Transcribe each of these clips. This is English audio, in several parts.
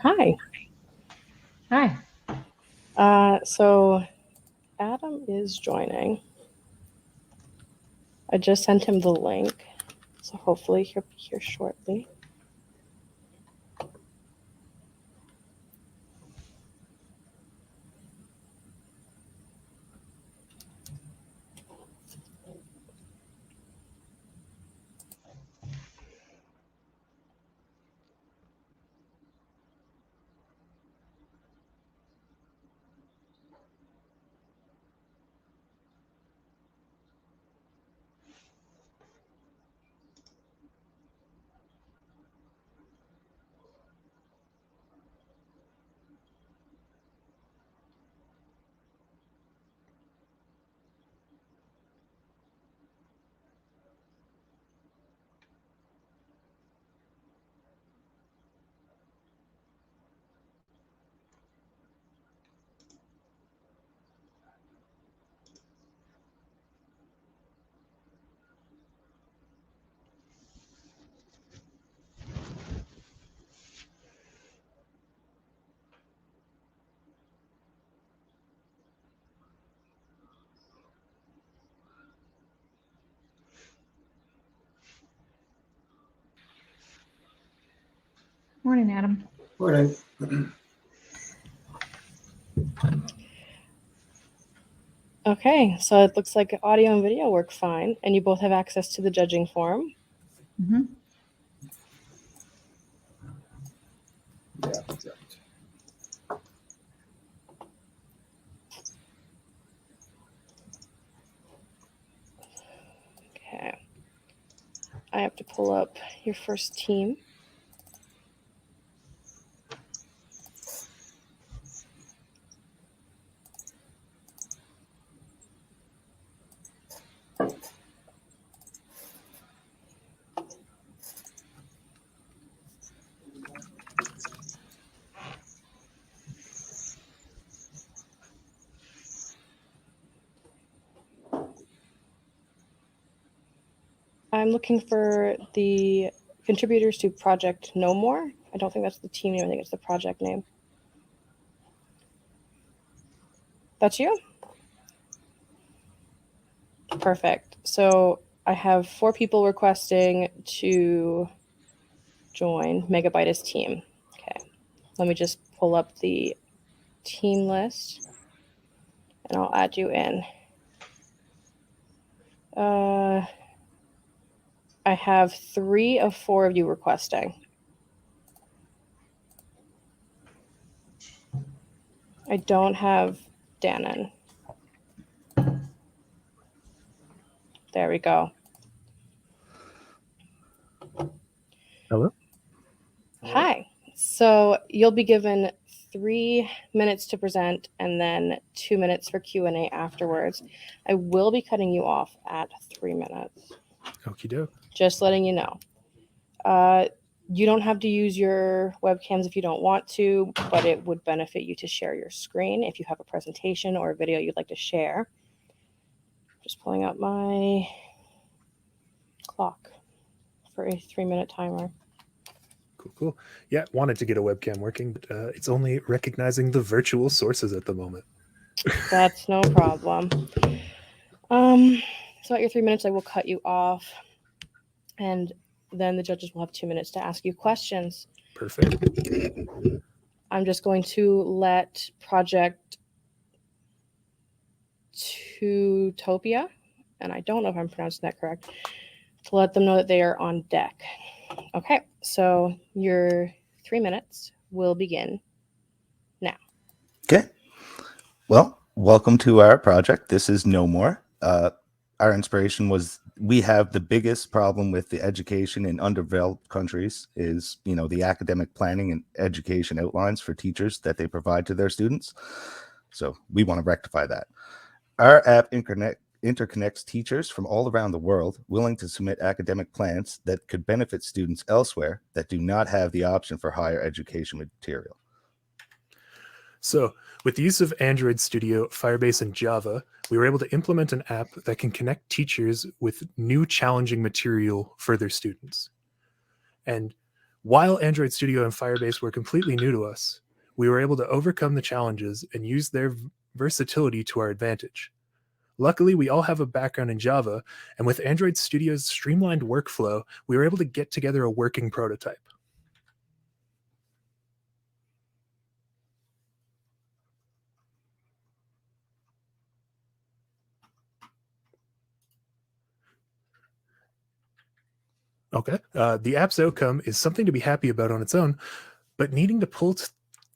Hi. Hi. So Adam is joining. I just sent him the link, so hopefully he'll be here shortly. Morning, Adam. Morning. Okay, so it looks like audio and video work fine, and you both have access to the judging forum. Mm-hmm. Yeah. Okay. I have to pull up your first team. I'm looking for the contributors to Project KnowMore. I don't think that's the team name, I think it's the project name. That's you? Perfect. So I have 4 people requesting to join Megabyte's team. Okay. Let me just pull up the team list and I'll add you in. I have 3 of 4 of you requesting. I don't have Dannon. There we go. Hello? Hi. So you'll be given 3 minutes to present and then 2 minutes for Q&A afterwards. I will be cutting you off at 3 minutes. Okie doke. Just letting you know. You don't have to use your webcams if you don't want to, but it would benefit you to share your screen if you have a presentation or a video you'd like to share. Just pulling up my clock for a 3-minute timer. Cool. Yeah, wanted to get a webcam working, but it's only recognizing the virtual sources at the moment. That's no problem. So at your 3 minutes, I will cut you off, and then the judges will have 2 minutes to ask you questions. Perfect. I'm just going to let Project Tutopia, and I don't know if I'm pronouncing that correct, to let them know that they are on deck. Okay, so your 3 minutes will begin now. Okay. Well, welcome to our project. This is KnowMore. Our inspiration was we have the biggest problem with the education in underdeveloped countries is, the academic planning and education outlines for teachers that they provide to their students. So we want to rectify that. Our app interconnects teachers from all around the world willing to submit academic plans that could benefit students elsewhere that do not have the option for higher education material. So with the use of Android Studio, Firebase, and Java, we were able to implement an app that can connect teachers with new challenging material for their students. And While Android Studio and Firebase were completely new to us, we were able to overcome the challenges and use their versatility to our advantage. Luckily, we all have a background in Java, and with Android Studio's streamlined workflow, we were able to get together a working prototype. Okay. The app's outcome is something to be happy about on its own, but needing to pull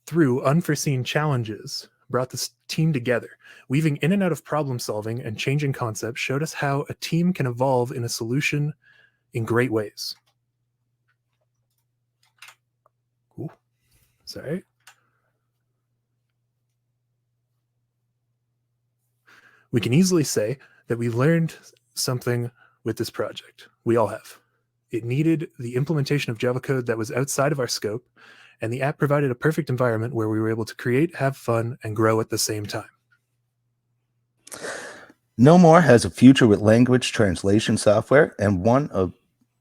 through unforeseen challenges brought this team together. Weaving in and out of problem solving and changing concepts showed us how a team can evolve in a solution in great ways. Ooh, sorry. We can easily say that we learned something with this project. We all have. It needed the implementation of Java code that was outside of our scope, and the app provided a perfect environment where we were able to create, have fun, and grow at the same time. KnowMore has a future with language translation software and one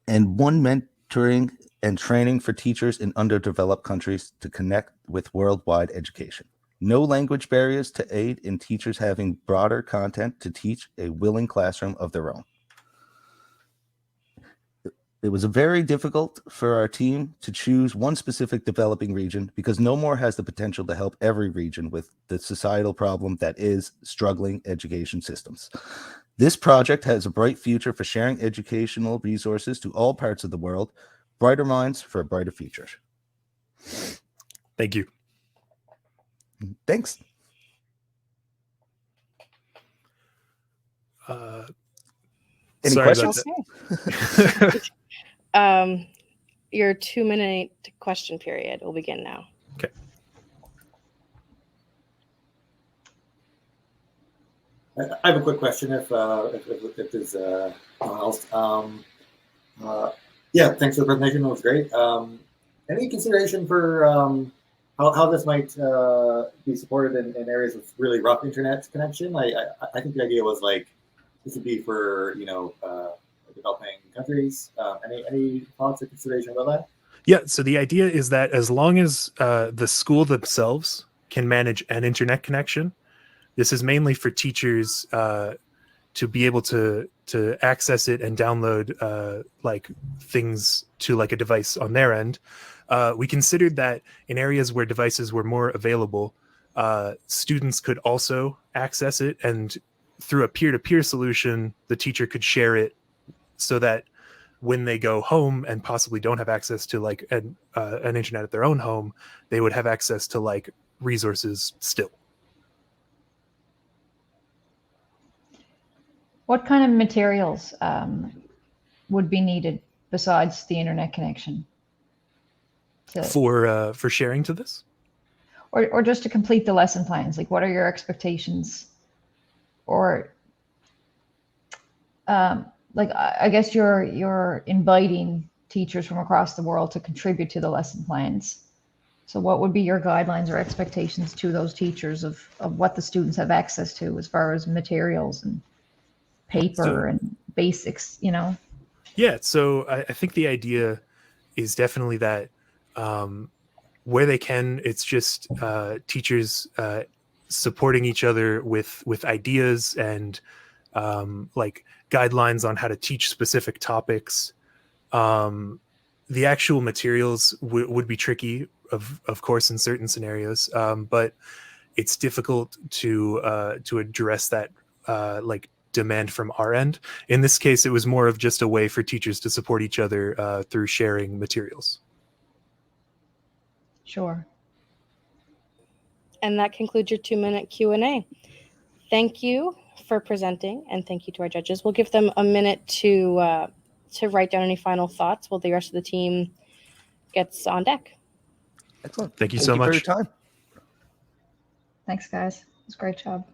mentoring and training for teachers in underdeveloped countries to connect with worldwide education. No language barriers to aid in teachers having broader content to teach a willing classroom of their own. It was very difficult for our team to choose one specific developing region because KnowMore has the potential to help every region with the societal problem that is struggling education systems. This project has a bright future for sharing educational resources to all parts of the world. Brighter minds for a brighter future. Thank you. Thanks. Any Sorry questions? about that. Your 2-minute question period will begin now. Okay. I have a quick question if there's no one else. Yeah, thanks for the presentation. It was great. Any consideration for how this might be supported in areas with really rough internet connection? I think the idea was like this would be for developing countries. Any thoughts or consideration about that? Yeah, so the idea is that as long as the school themselves can manage an internet connection, this is mainly for teachers to be able to access it and download like things to like a device on their end. We considered that in areas where devices were more available, students could also access it, and through a peer-to-peer solution, the teacher could share it so that when they go home and possibly don't have access to like an internet at their own home, they would have access to like resources still. What kind of materials would be needed besides the internet connection? For sharing to this? Or just to complete the lesson plans? Like, what are your expectations? Or like, I guess you're inviting teachers from across the world to contribute to the lesson plans. So what would be your guidelines or expectations to those teachers of what the students have access to as far as materials and paper and basics, you know? Yeah, so I think the idea is definitely that where they can, it's just teachers supporting each other with ideas and like guidelines on how to teach specific topics. The actual materials would be tricky, of course, in certain scenarios, but it's difficult to address that like demand from our end. In this case, it was more of just a way for teachers to support each other through sharing materials. Sure. And that concludes your 2-minute Q&A. Thank you for presenting, and thank you to our judges. We'll give them a minute to write down any final thoughts while the rest of the team gets on deck. Excellent. Thank you so much for your time. Thanks, guys. It was a great job.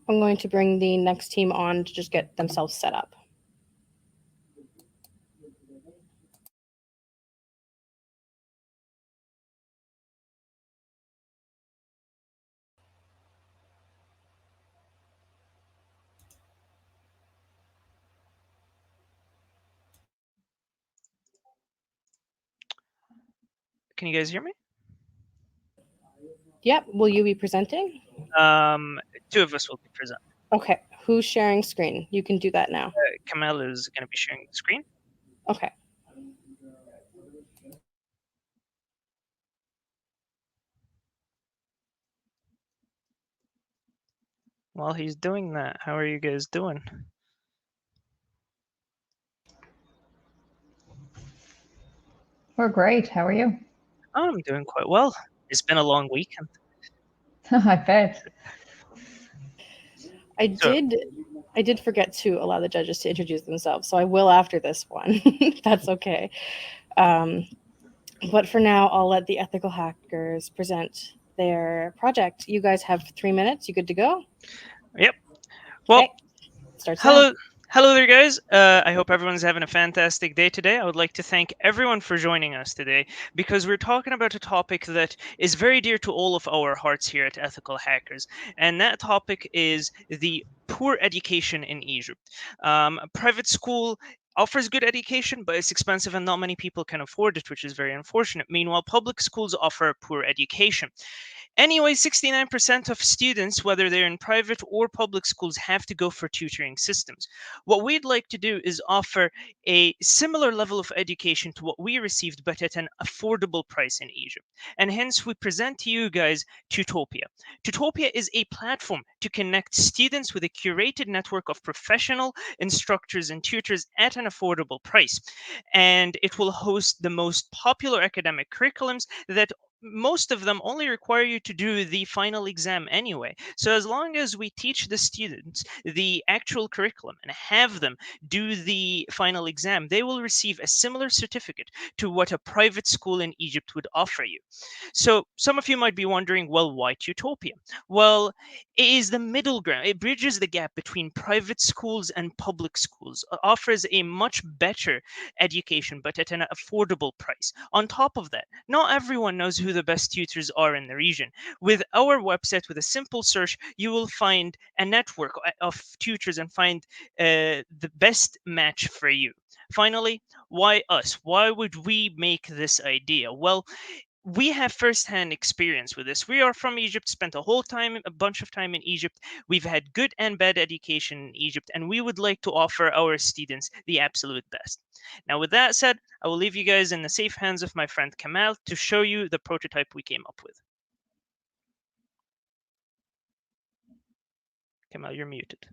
I'm going to bring the next team on to just get themselves set up. Can you guys hear me? Yep. Will you be presenting? Two of us will be present. Okay. Who's sharing screen? You can do that now. Kamal is going to be sharing the screen. Okay. While he's doing that, how are you guys doing? We're great. How are you? I'm doing quite well. It's been a long weekend. I bet. I did forget to allow the judges to introduce themselves, so I will after this one. That's okay. But for now, I'll let the ethical hackers present their project. You guys have 3 minutes. You good to go? Yep. Well, okay. Starts now. Hello there, guys. I hope everyone's having a fantastic day today. I would like to thank everyone for joining us today because we're talking about a topic that is very dear to all of our hearts here at Ethical Hackers. And that topic is the poor education in Egypt. A private school offers good education, but it's expensive and not many people can afford it, which is very unfortunate. Meanwhile, public schools offer poor education. Anyway, 69% of students, whether they're in private or public schools, have to go for tutoring systems. What we'd like to do is offer a similar level of education to what we received, but at an affordable price in Egypt. And hence, we present to you guys Tutopia. Tutopia is a platform to connect students with a curated network of professional instructors and tutors at an affordable price. And it will host the most popular academic curriculums that most of them only require you to do the final exam anyway. So as long as we teach the students the actual curriculum and have them do the final exam, they will receive a similar certificate to what a private school in Egypt would offer you. So some of you might be wondering, well, why Tutopia? Well, it is the middle ground. It bridges the gap between private schools and public schools, offers a much better education, but at an affordable price. On top of that, not everyone knows who the best tutors are in the region. With our website, with a simple search, you will find a network of tutors and find the best match for you. Finally, why us? Why would we make this idea? Well, we have firsthand experience with this. We are from Egypt, spent a bunch of time in Egypt. We've had good and bad education in Egypt, and we would like to offer our students the absolute best. Now, with that said, I will leave you guys in the safe hands of my friend Kamal to show you the prototype we came up with. Kamal, you're muted.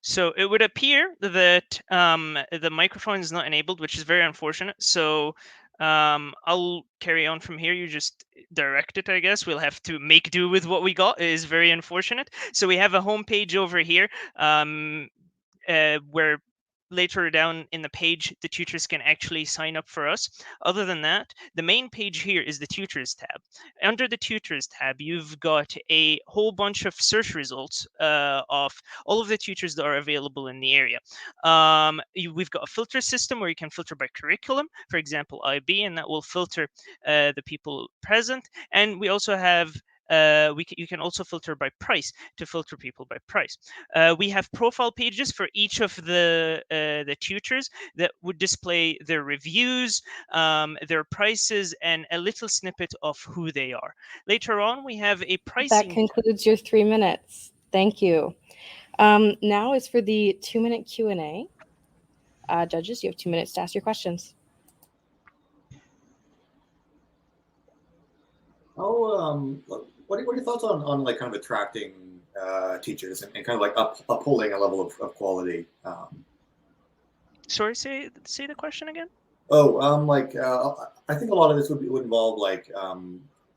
So it would appear that the microphone is not enabled, which is very unfortunate. So I'll carry on from here. You just direct it, I guess. We'll have to make do with what we got. It is very unfortunate. So we have a home page over here where later down in the page, the tutors can actually sign up for us. Other than that, the main page here is the tutors tab. Under the tutors tab, you've got a whole bunch of search results of all of the tutors that are available in the area. We've got a filter system where you can filter by curriculum, for example, IB, and that will filter the people present. And we also have you can also filter by price to filter people by price. We have profile pages for each of the tutors that would display their reviews, their prices, and a little snippet of who they are. Later on, we have a pricing. That concludes your 3 minutes. Thank you. Now is for the 2-minute Q&A. Judges, you have 2 minutes to ask your questions. What are your thoughts on like kind of attracting teachers and kind of like upholding a level of quality? Sorry, say the question again. I think a lot of this would involve like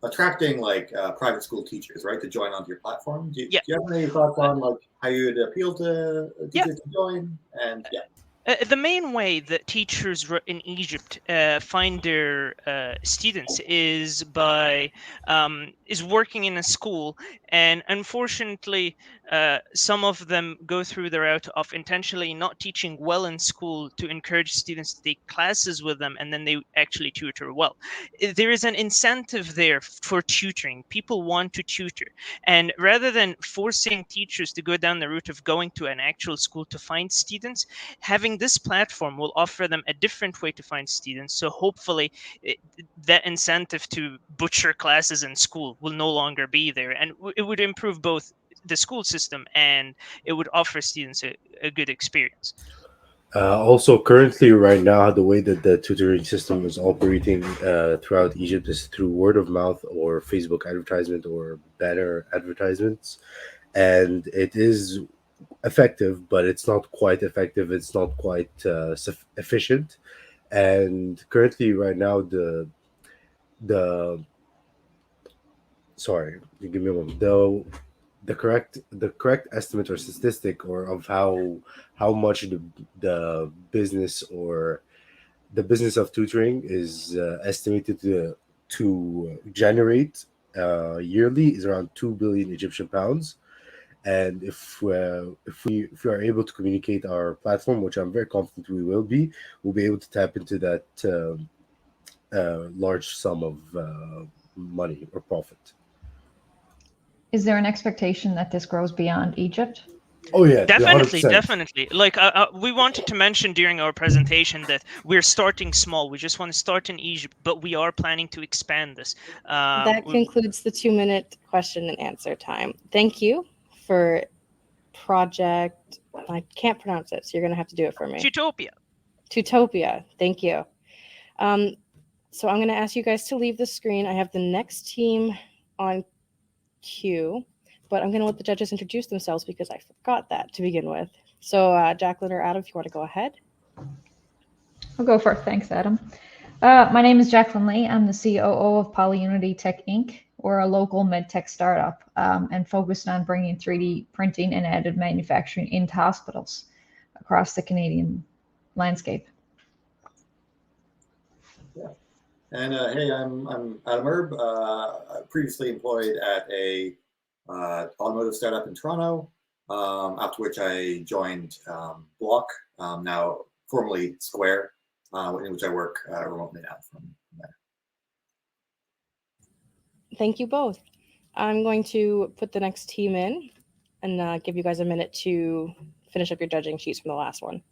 attracting like private school teachers, right, to join onto your platform. Do Yeah. you have any thoughts on like how you would appeal to teachers to join? And yeah. The main way that teachers in Egypt find their students is by is working in a school, and unfortunately, some of them go through the route of intentionally not teaching well in school to encourage students to take classes with them, and then they actually tutor well. There is an incentive there for tutoring. People want to tutor, and rather than forcing teachers to go down the route of going to an actual school to find students, having this platform will offer them a different way to find students. So hopefully that incentive to butcher classes in school will no longer be there, and it would improve both the school system and it would offer students a good experience. Also, currently, right now, the way that the tutoring system is operating throughout Egypt is through word of mouth or Facebook advertisement or banner advertisements, and it is effective, but it's not quite effective. It's not quite efficient. And currently, right now, the sorry, give me a moment. The correct estimate or statistic or of how much the business or the business of tutoring is estimated to generate yearly is around 2 billion Egyptian pounds. And if we are able to communicate our platform, which I'm very confident we will be, we'll be able to tap into that large sum of money or profit. Is there an expectation that this grows beyond Egypt? Oh yeah, Definitely, 100%. definitely. Like we wanted to mention during our presentation that we're starting small. We just want to start in Egypt, but we are planning to expand this. That concludes the 2-minute question and answer time. Thank you for project. I can't pronounce it, so you're going to have to do it for me. Tutopia. Tutopia. Thank you. So I'm going to ask you guys to leave the screen. I have the next team on queue, but I'm going to let the judges introduce themselves because I forgot that to begin with. So Jacqueline or Adam, if you want to go ahead. I'll go first. Thanks, Adam. My name is Jacqueline Lee. I'm the COO of Polyunity Tech Inc. We're a local medtech startup and focused on bringing 3D printing and additive manufacturing into hospitals across the Canadian landscape. Yeah. And hey, I'm Adam Erb, previously employed at a automotive startup in Toronto, after which I joined Block, now formerly Square, in which I work remotely now from there. Thank you both. I'm going to put the next team in and give you guys a minute to finish up your judging sheets from the last one.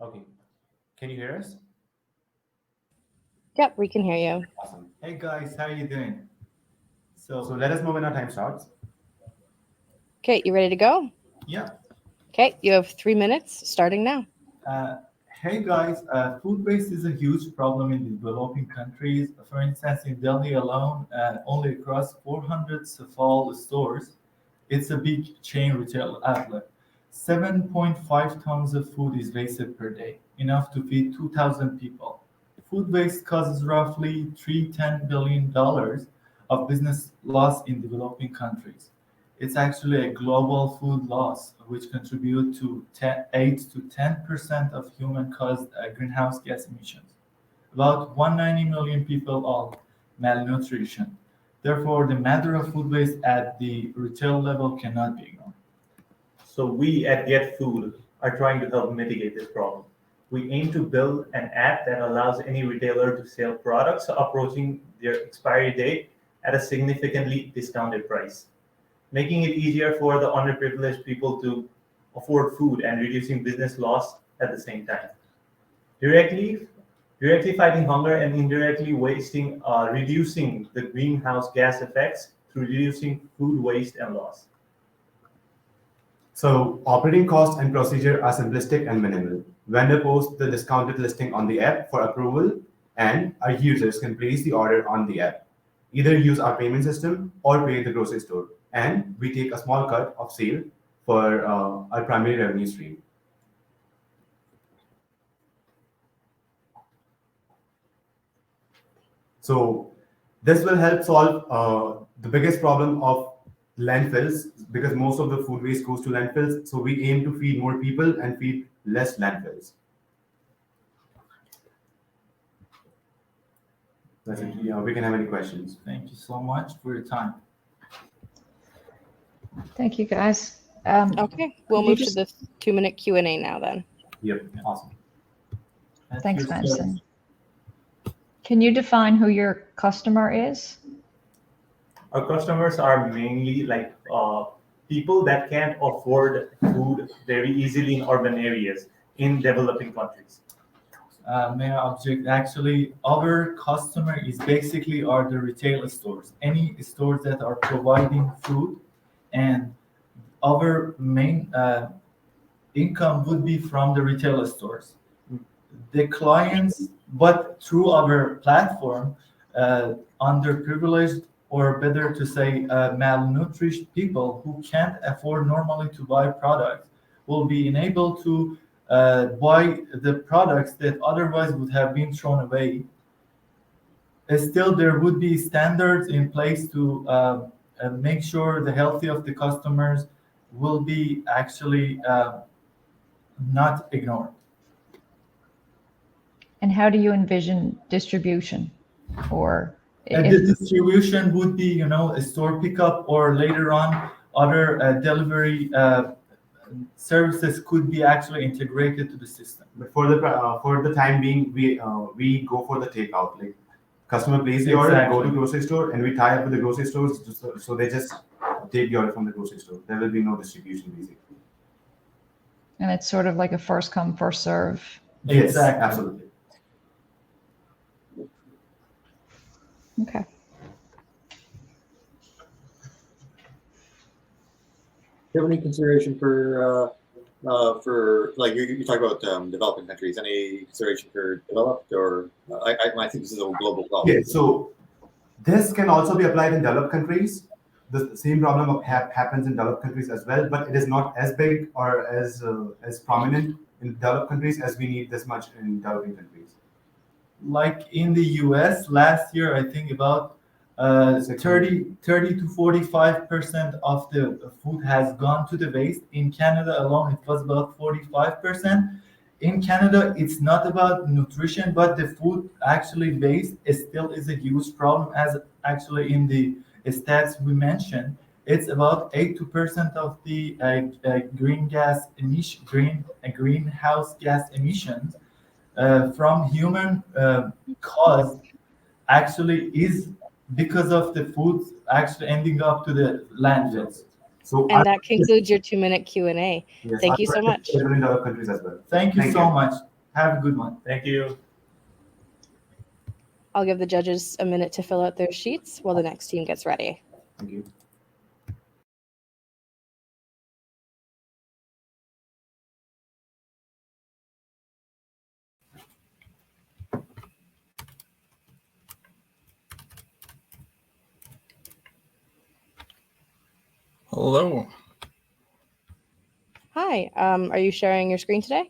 Okay. Can you hear us? Yep, we can hear you. Awesome. Hey guys, how are you doing? So let us move in. Our time starts. Okay, you ready to go? Yeah. Okay, you have 3 minutes starting now. Hey guys, food waste is a huge problem in developing countries. For instance, in Delhi alone, only across 400 Safal stores, it's a big chain retail outlet. 7.5 tons of food is wasted per day, enough to feed 2,000 people. Food waste causes roughly $310 billion of business loss in developing countries. It's actually a global food loss, which contribute to 8 to 10% of human-caused greenhouse gas emissions. About 190 million people are malnutrition. Therefore, the matter of food waste at the retail level cannot be ignored. So we at getFood are trying to help mitigate this problem. We aim to build an app that allows any retailer to sell products approaching their expiry date at a significantly discounted price, making it easier for the underprivileged people to afford food and reducing business loss at the same time. Directly fighting hunger and indirectly reducing the greenhouse gas effects through reducing food waste and loss. So operating cost and procedure are simplistic and minimal. Vendor posts the discounted listing on the app for approval, and our users can place the order on the app. Either use our payment system or pay at the grocery store, and we take a small cut of sale for our primary revenue stream. So this will help solve the biggest problem of landfills, because most of the food waste goes to landfills. So we aim to feed more people and feed less landfills. That's it. Yeah, we can have any questions. Thank you so much for your time. Thank you, guys. Okay, we'll Could you move just- to the 2-minute Q&A now then. Yep, awesome. Thanks, Your Madison. Can you define who your customer is? Our customers are mainly like people that can't afford food very easily in urban areas in developing countries. May I object? Actually, our customer is basically are the retail stores, any stores that are providing food, and our main income would be from the retail stores. The clients, but through our platform, underprivileged, or better to say malnourished people who can't afford normally to buy products will be enabled to buy the products that otherwise would have been thrown away. Still, there would be standards in place to make sure the health of the customers will be actually not ignored. And how do you envision distribution? Or And the distribution would be, a store pickup, or later on other delivery services could be actually integrated to the system. But for the time being, we go for the takeout. Like customer places the order, go to grocery store, and we tie up with the grocery stores, so they just take the order from the grocery store. There will be no distribution, basically. And it's sort of like a first come, first serve. Yes, Exactly. absolutely. Okay. Do you have any consideration for like you talk about developing countries? Any consideration for developed, or I think this is a global problem. Yeah, so this can also be applied in developed countries. The same problem happens in developed countries as well, but it is not as big or as prominent in developed countries as we need this much in developing countries. Like in the US last year, I think about 30 to 45% of the food has gone to the waste. In Canada alone, it was about 45%. In Canada, it's not about nutrition, but the food actually waste still is a huge problem, as actually in the stats we mentioned. It's about 8% of the greenhouse gas emissions from human cause actually is because of the food actually ending up to the landfills. So And that concludes your 2-minute Q&A. yes, Thank you so much. In developed countries as well. Thank you so much. Have a good one. Thank you. I'll give the judges a minute to fill out their sheets while the next team gets ready. Thank you. Hello. Hi, are you sharing your screen today?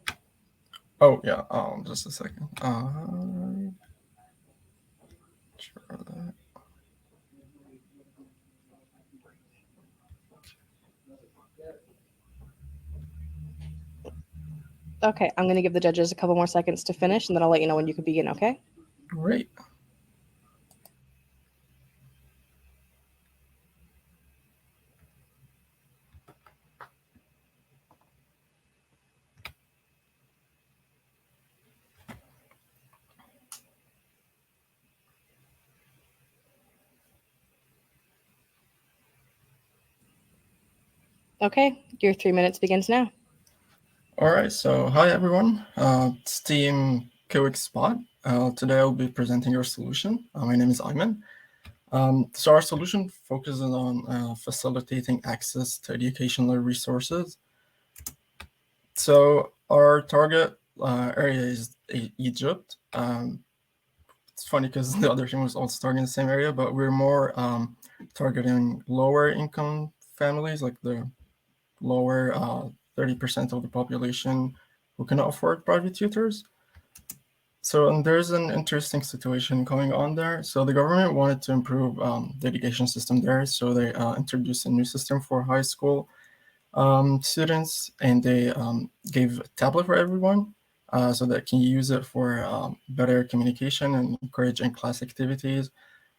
Oh yeah. Just a second. Sure that. Okay, I'm going to give the judges a couple more seconds to finish, and then I'll let you know when you can begin, okay? Great. Okay, your 3 minutes begins now. All right, so hi everyone. It's Team KiwixSpot. Today I'll be presenting our solution. My name is Ayman. So our solution focuses on facilitating access to educational resources. So our target area is Egypt. It's funny because the other team was also targeting the same area, but we're more targeting lower income families, like the lower 30% of the population who cannot afford private tutors. So and there's an interesting situation going on there. So the government wanted to improve the education system there. So they introduced a new system for high school students, and they gave a tablet for everyone so that can use it for better communication and encourage in-class activities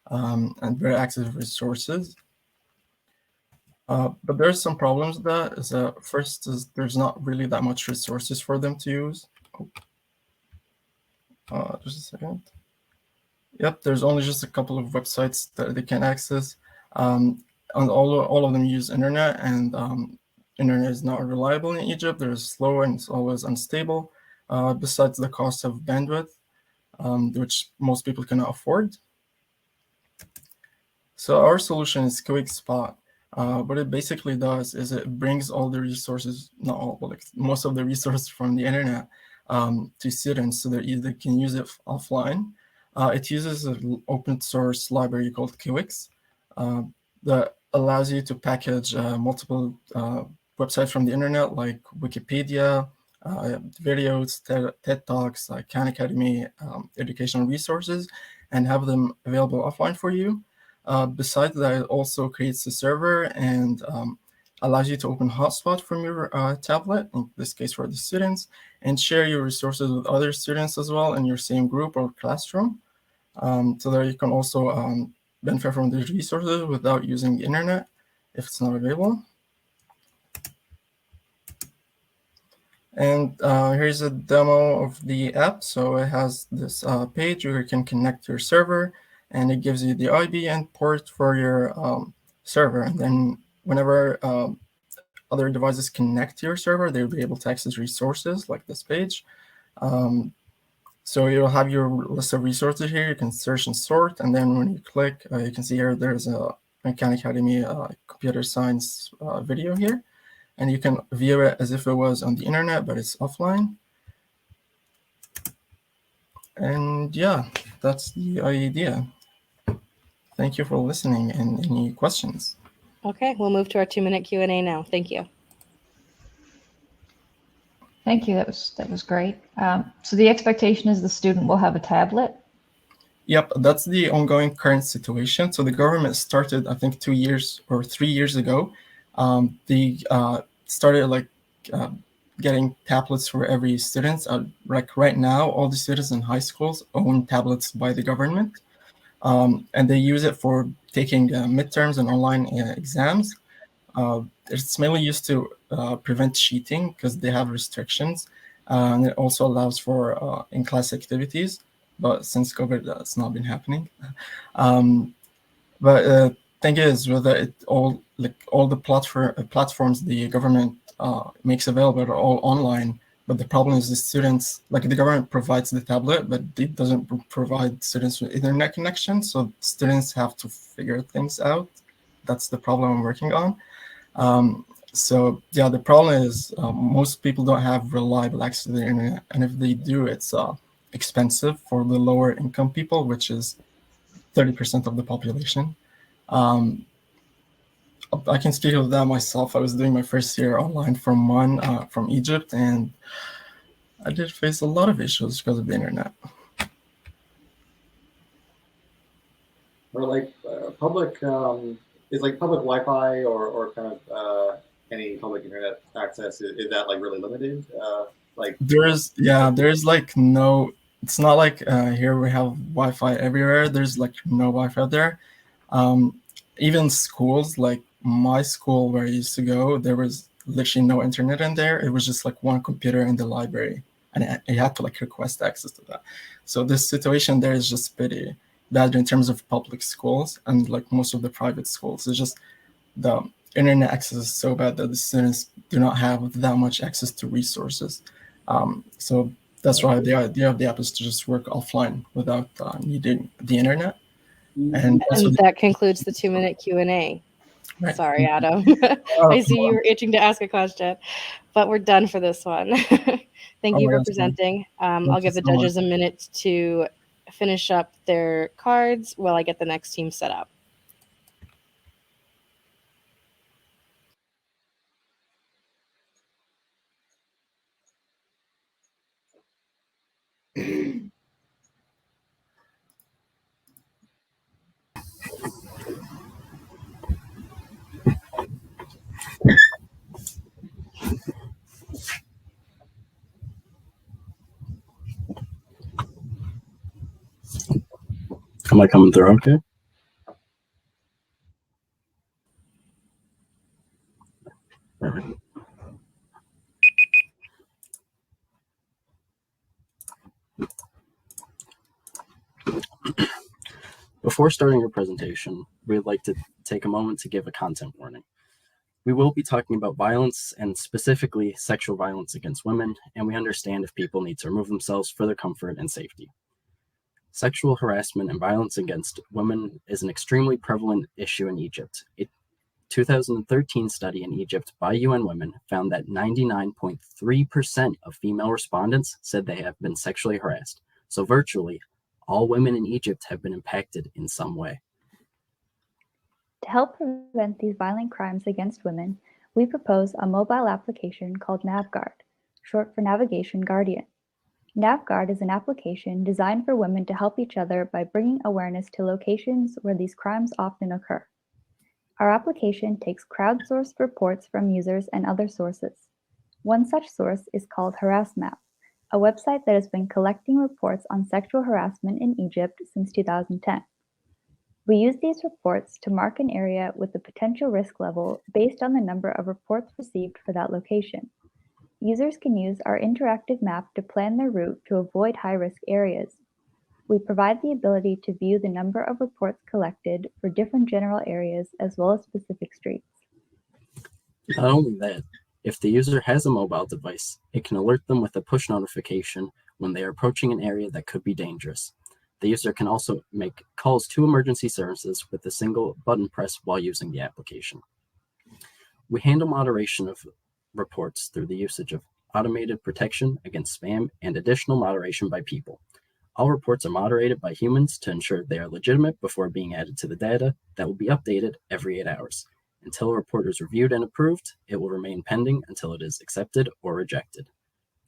and better access to resources. But there's some problems with that. Is that first is there's not really that much resources for them to use. Just a second. Yep, there's only just a couple of websites that they can access, and all of them use internet, and internet is not reliable in Egypt. There's slow and it's always unstable. Besides the cost of bandwidth, which most people cannot afford. So our solution is KiwixSpot. What it basically does is it brings all the resources, not all, but like most of the resources from the internet to students so that they can use it offline. It uses an open source library called Kiwix that allows you to package multiple websites from the internet, like Wikipedia, videos, TED Talks, like Khan Academy, educational resources, and have them available offline for you. Besides that, it also creates a server and allows you to open hotspot from your tablet, in this case for the students, and share your resources with other students as well in your same group or classroom. So that you can also benefit from these resources without using the internet if it's not available. And here's a demo of the app. So it has this page where you can connect your server, and it gives you the IB and port for your server. And then whenever other devices connect to your server, they'll be able to access resources like this page. So you'll have your list of resources here. You can search and sort. And then when you click, you can see here there's a Khan Academy computer science video here. And you can view it as if it was on the internet, but it's offline. And yeah, that's the idea. Thank you for listening, and any questions? Okay, we'll move to our 2-minute Q&A now. Thank you. Thank you. That was great. So the expectation is the student will have a tablet. Yep, that's the ongoing current situation. So the government started, I think, 2 years or 3 years ago. They started like getting tablets for every student. Like right now, all the students in high schools own tablets by the government. And they use it for taking midterms and online exams. It's mainly used to prevent cheating because they have restrictions. And it also allows for in-class activities. But since COVID, that's not been happening. But thing is, whether all the platforms the government makes available are all online. But the problem is the students, like the government provides the tablet, but it doesn't provide students with internet connection. So students have to figure things out. That's the problem I'm working on. So yeah, the problem is most people don't have reliable access to the internet. And if they do, it's expensive for the lower income people, which is 30% of the population. I can speak of that myself. I was doing my first year online from Egypt, and I did face a lot of issues because of the internet. Or like public, is like public Wi-Fi or kind of any public internet access, is that like really limited? Like there's like no, it's not like here we have Wi-Fi everywhere. There's like no Wi-Fi there. Even schools, like my school where I used to go, there was literally no internet in there. It was just like one computer in the library, and you had to like request access to that. So this situation there is just pretty bad in terms of public schools, and like most of the private schools. It's just the internet access is so bad that the students do not have that much access to resources. So that's why the idea of the app is to just work offline without needing the internet. And that concludes the 2-minute Q&A. Right. Sorry, Adam. I see you were itching to ask a question, but we're done for this one. Thank you for presenting. I'll give the judges a minute to finish up their cards while I get the next team set up. Am I coming through okay? Before starting your presentation, we'd like to take a moment to give a content warning. We will be talking about violence and specifically sexual violence against women, and we understand if people need to remove themselves for their comfort and safety. Sexual harassment and violence against women is an extremely prevalent issue in Egypt. A 2013 study in Egypt by UN Women found that 99.3% of female respondents said they have been sexually harassed. So virtually all women in Egypt have been impacted in some way. To help prevent these violent crimes against women, we propose a mobile application called NavGuard, short for Navigation Guardian. NavGuard is an application designed for women to help each other by bringing awareness to locations where these crimes often occur. Our application takes crowdsourced reports from users and other sources. One such source is called HarassMap, a website that has been collecting reports on sexual harassment in Egypt since 2010. We use these reports to mark an area with a potential risk level based on the number of reports received for that location. Users can use our interactive map to plan their route to avoid high-risk areas. We provide the ability to view the number of reports collected for different general areas as well as specific streets. Not only that, if the user has a mobile device, it can alert them with a push notification when they are approaching an area that could be dangerous. The user can also make calls to emergency services with a single button press while using the application. We handle moderation of reports through the usage of automated protection against spam and additional moderation by people. All reports are moderated by humans to ensure they are legitimate before being added to the data that will be updated every 8 hours. Until a report is reviewed and approved, it will remain pending until it is accepted or rejected.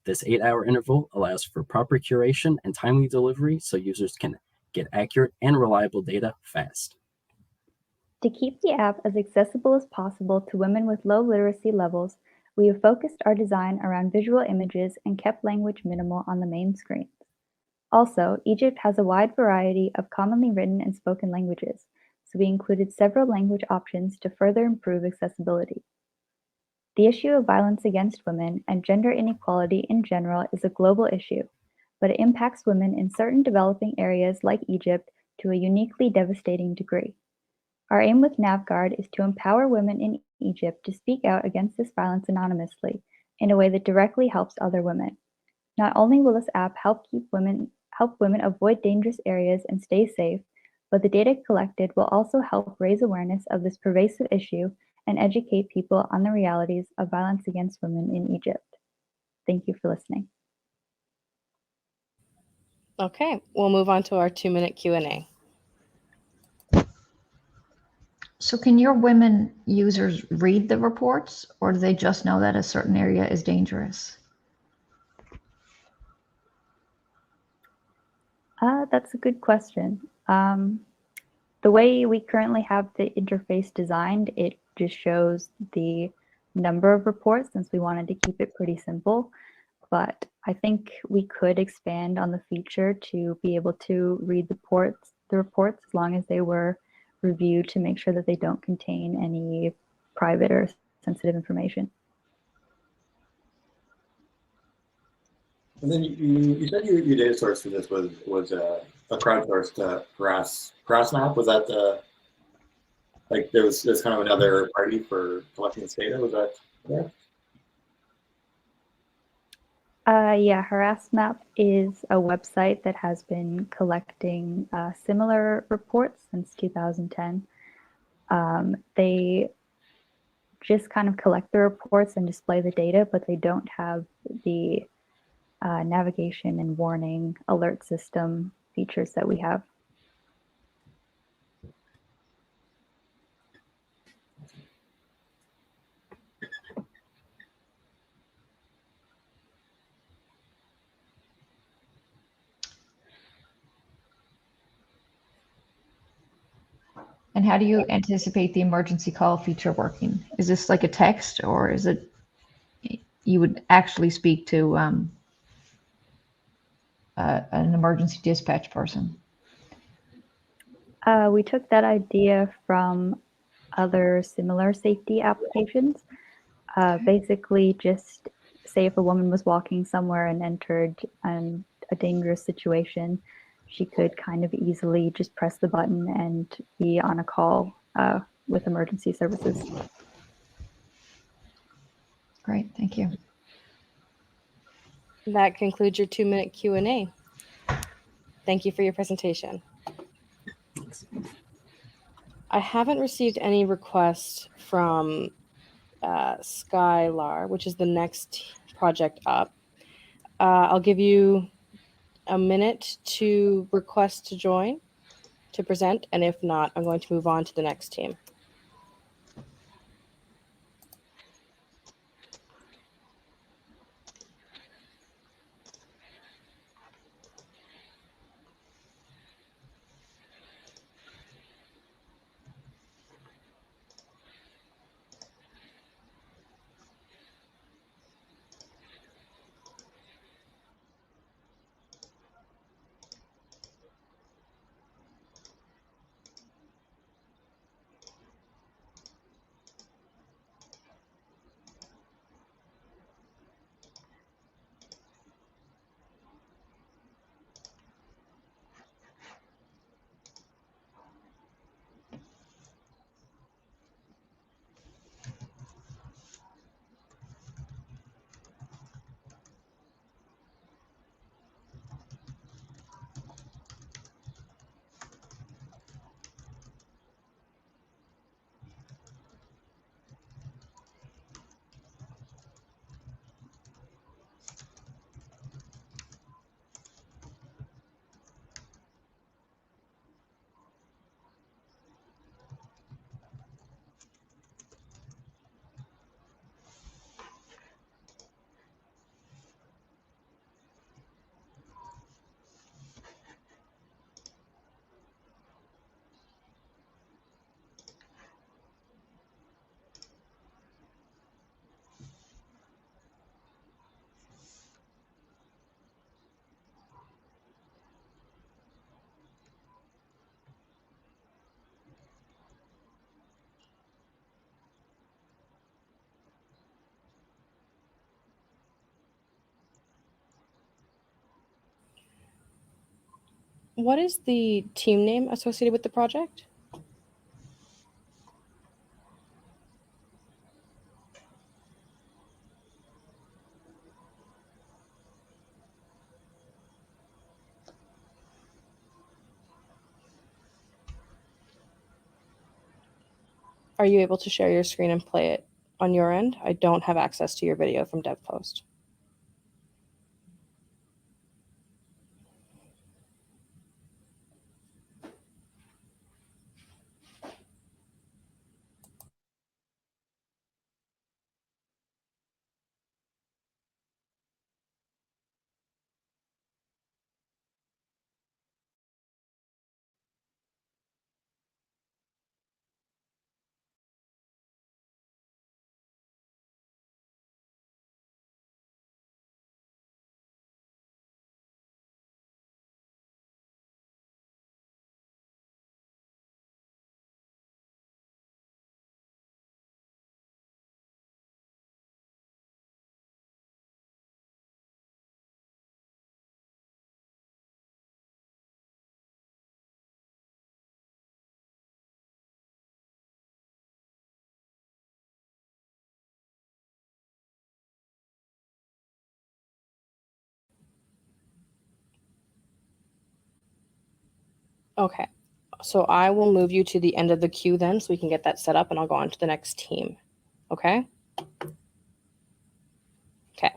This 8-hour interval allows for proper curation and timely delivery so users can get accurate and reliable data fast. To keep the app as accessible as possible to women with low literacy levels, we have focused our design around visual images and kept language minimal on the main screen. Also, Egypt has a wide variety of commonly written and spoken languages, so we included several language options to further improve accessibility. The issue of violence against women and gender inequality in general is a global issue, but it impacts women in certain developing areas like Egypt to a uniquely devastating degree. Our aim with NavGuard is to empower women in Egypt to speak out against this violence anonymously in a way that directly helps other women. Not only will this app help women avoid dangerous areas and stay safe, but the data collected will also help raise awareness of this pervasive issue and educate people on the realities of violence against women in Egypt. Thank you for listening. Okay, we'll move on to our 2-minute Q&A. So can your women users read the reports, or do they just know that a certain area is dangerous? That's a good question. The way we currently have the interface designed, it just shows the number of reports since we wanted to keep it pretty simple. But I think we could expand on the feature to be able to read the reports as long as they were reviewed to make sure that they don't contain any private or sensitive information. And then you said your data source for this was a crowdsourced harass map. Was that like there's kind of another party for collecting this data? Was that correct? Yeah, Harass Map is a website that has been collecting similar reports since 2010. They just kind of collect the reports and display the data, but they don't have the navigation and warning alert system features that we have. And how do you anticipate the emergency call feature working? Is this like a text, or is it you would actually speak to an emergency dispatch person? We took that idea from other similar safety applications. Basically, just say if a woman was walking somewhere and entered a dangerous situation, she could kind of easily just press the button and be on a call with emergency services. Great, thank you. That concludes your 2-minute Q&A. Thank you for your presentation. I haven't received any requests from Skylar, which is the next project up. I'll give you a minute to request to join, to present, and if not, I'm going to move on to the next team. What is the team name associated with the project? Are you able to share your screen and play it on your end? I don't have access to your video from DevPost. Okay. So I will move you to the end of the queue then so we can get that set up and I'll go on to the next team. Okay? Okay.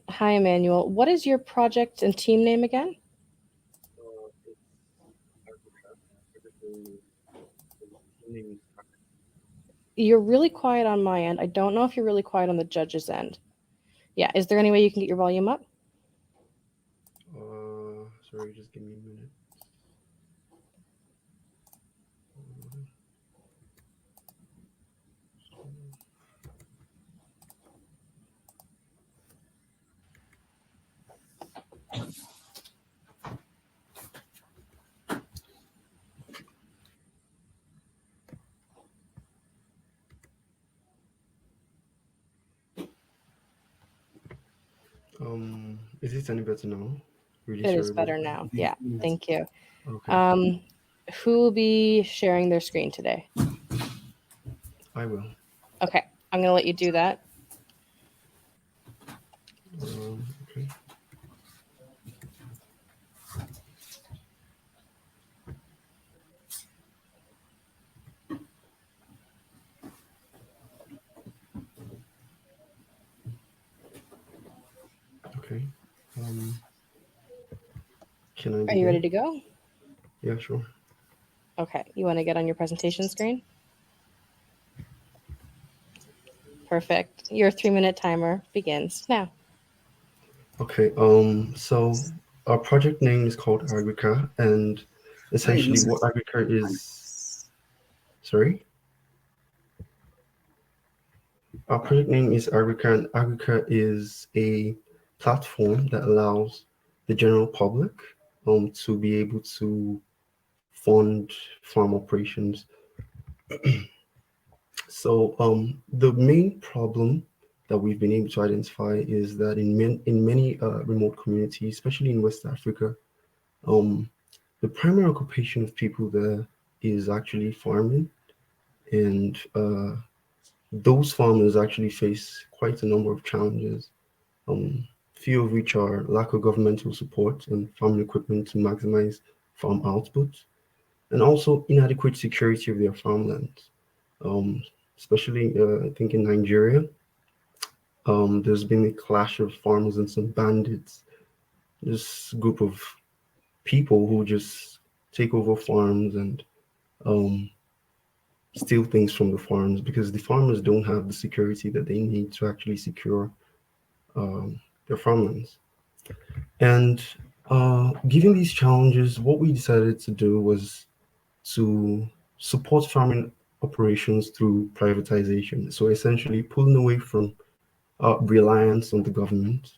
Hi, Emmanuel. What is your project and team name again? You're really quiet on my end. I don't know if you're really quiet on the judge's end. Yeah. Is there any way you can get your volume up? Sorry, just give me a minute. Is it any better now? Really It sorry is about better that. now. Yeah. Thank you. Okay. Who will be sharing their screen today? I will. Okay. I'm going to let you do that. Okay. Okay. Can I begin? Are you ready to go? Yeah, sure. Okay. You want to get on your presentation screen? Perfect. Your 3-minute timer begins now. Okay. So our project name is called Agrica, and essentially what Agrica is. Sorry. Our project name is Agrica, and Agrica is a platform that allows the general public to be able to fund farm operations. So the main problem that we've been able to identify is that in many remote communities, especially in West Africa, the primary occupation of people there is actually farming, and those farmers actually face quite a number of challenges, few of which are lack of governmental support and farming equipment to maximize farm output, and also inadequate security of their farmlands. Especially, I think in Nigeria, there's been a clash of farmers and some bandits, this group of people who just take over farms and steal things from the farms because the farmers don't have the security that they need to actually secure their farmlands. And given these challenges, what we decided to do was to support farming operations through privatization. So essentially pulling away from reliance on the government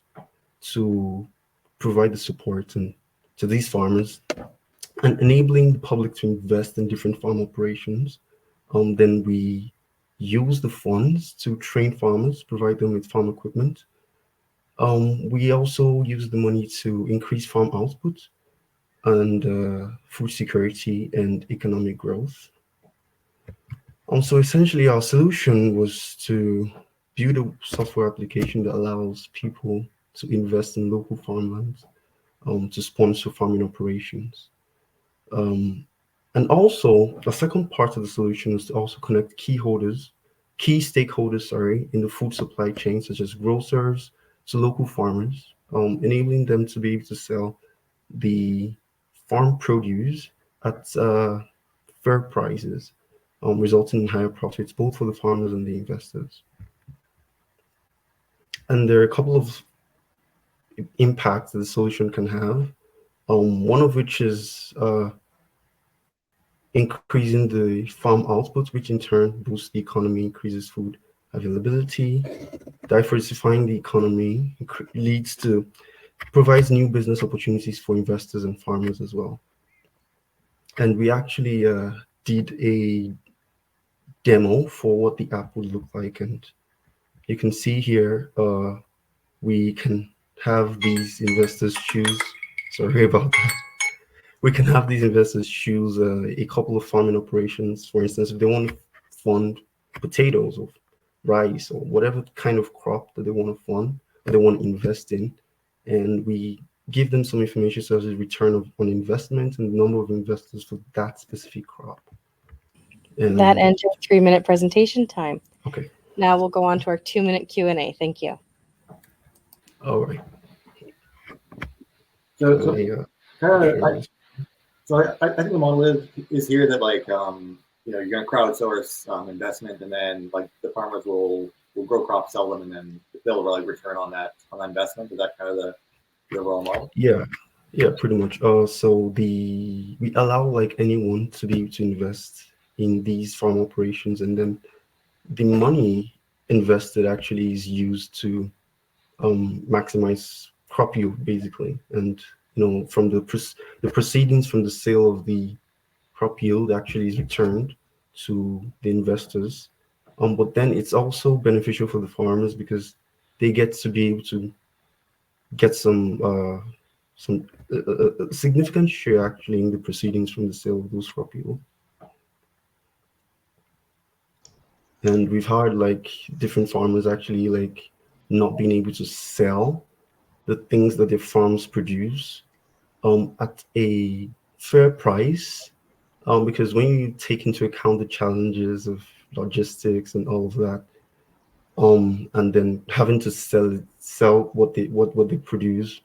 to provide the support to these farmers and enabling the public to invest in different farm operations. Then we use the funds to train farmers, provide them with farm equipment. We also use the money to increase farm output and food security and economic growth. So essentially our solution was to build a software application that allows people to invest in local farmlands, to sponsor farming operations. And also a second part of the solution is to also connect key stakeholders, in the food supply chain, such as grocers to local farmers, enabling them to be able to sell the farm produce at fair prices, resulting in higher profits both for the farmers and the investors. And there are a couple of impacts that the solution can have. One of which is increasing the farm output, which in turn boosts the economy, increases food availability. Diversifying the economy provides new business opportunities for investors and farmers as well. And we actually did a demo for what the app would look like, and you can see here we can have these investors choose. Sorry about that. We can have these investors choose a couple of farming operations. For instance, if they want to fund potatoes or rice or whatever kind of crop that they want to fund, that they want to invest in, and we give them some information such as return on investment and the number of investors for that specific crop. And That ends your 3-minute presentation time. okay. Now we'll go on to our 2-minute Q&A. Thank you. All right. So, I think the model is here that like you're going to crowdsource investment, and then like the farmers will grow crops, sell them, and then they'll like return on that investment. Is that kind of the overall model? Yeah, pretty much. So we allow like anyone to be able to invest in these farm operations, and then the money invested actually is used to maximize crop yield, basically. And from the proceedings from the sale of the crop yield actually is returned to the investors. But then it's also beneficial for the farmers because they get to be able to get some significant share actually in the proceedings from the sale of those crop yield. And we've had like different farmers actually like not being able to sell the things that their farms produce at a fair price, because when you take into account the challenges of logistics and all of that, and then having to sell what they produce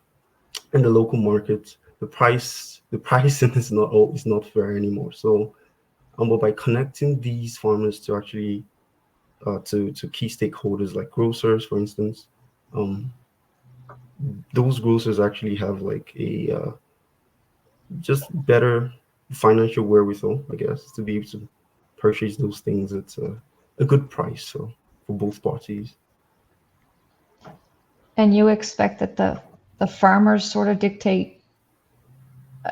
in the local market, the pricing is not fair anymore. So, but by connecting these farmers to actually to key stakeholders like grocers, for instance, those grocers actually have like a just better financial wherewithal, I guess, to be able to purchase those things at a good price. So for both parties. And you expect that the farmers sort of dictate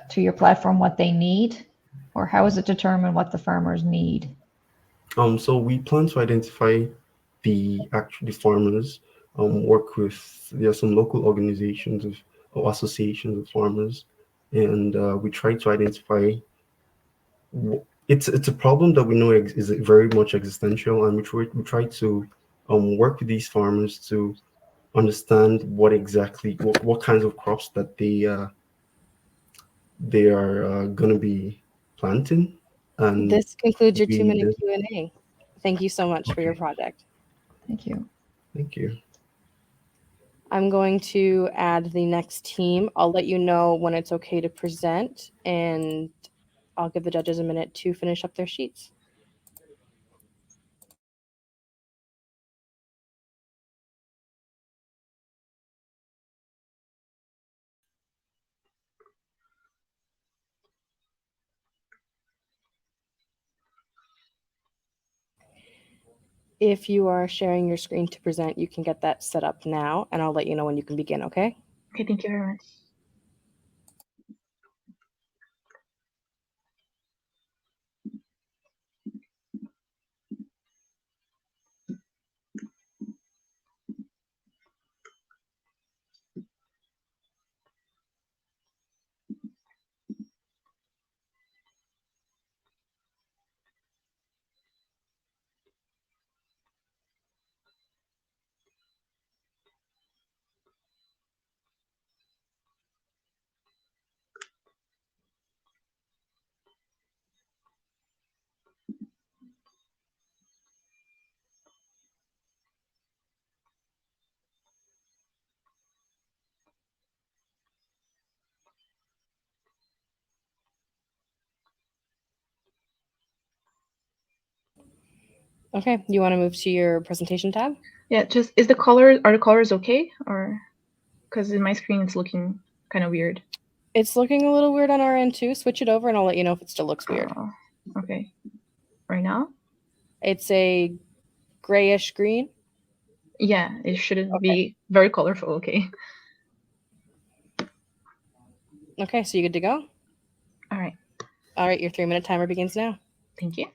to your platform what they need, or how is it determined what the farmers need? So we plan to identify the farmers, work with, there are some local organizations or associations of farmers, and we try to identify. It's a problem that we know is very much existential, and we try to work with these farmers to understand what kinds of crops that they are going to be planting. And this concludes your 2-minute Q&A. Thank you so much for your project. Thank you. Thank you. I'm going to add the next team. I'll let you know when it's okay to present, and I'll give the judges a minute to finish up their sheets. If you are sharing your screen to present, you can get that set up now, and I'll let you know when you can begin, okay? Okay, thank you very much. Okay, you want to move to your presentation tab? Yeah, just are the colors okay, or because in my screen it's looking kind of weird. It's looking a little weird on our end too. Switch it over and I'll let you know if it still looks weird. Okay. Right now? It's a grayish green. Yeah, it shouldn't be very colorful, okay. Okay, so you good to go? All right. All right, your 3-minute timer begins now. Thank you.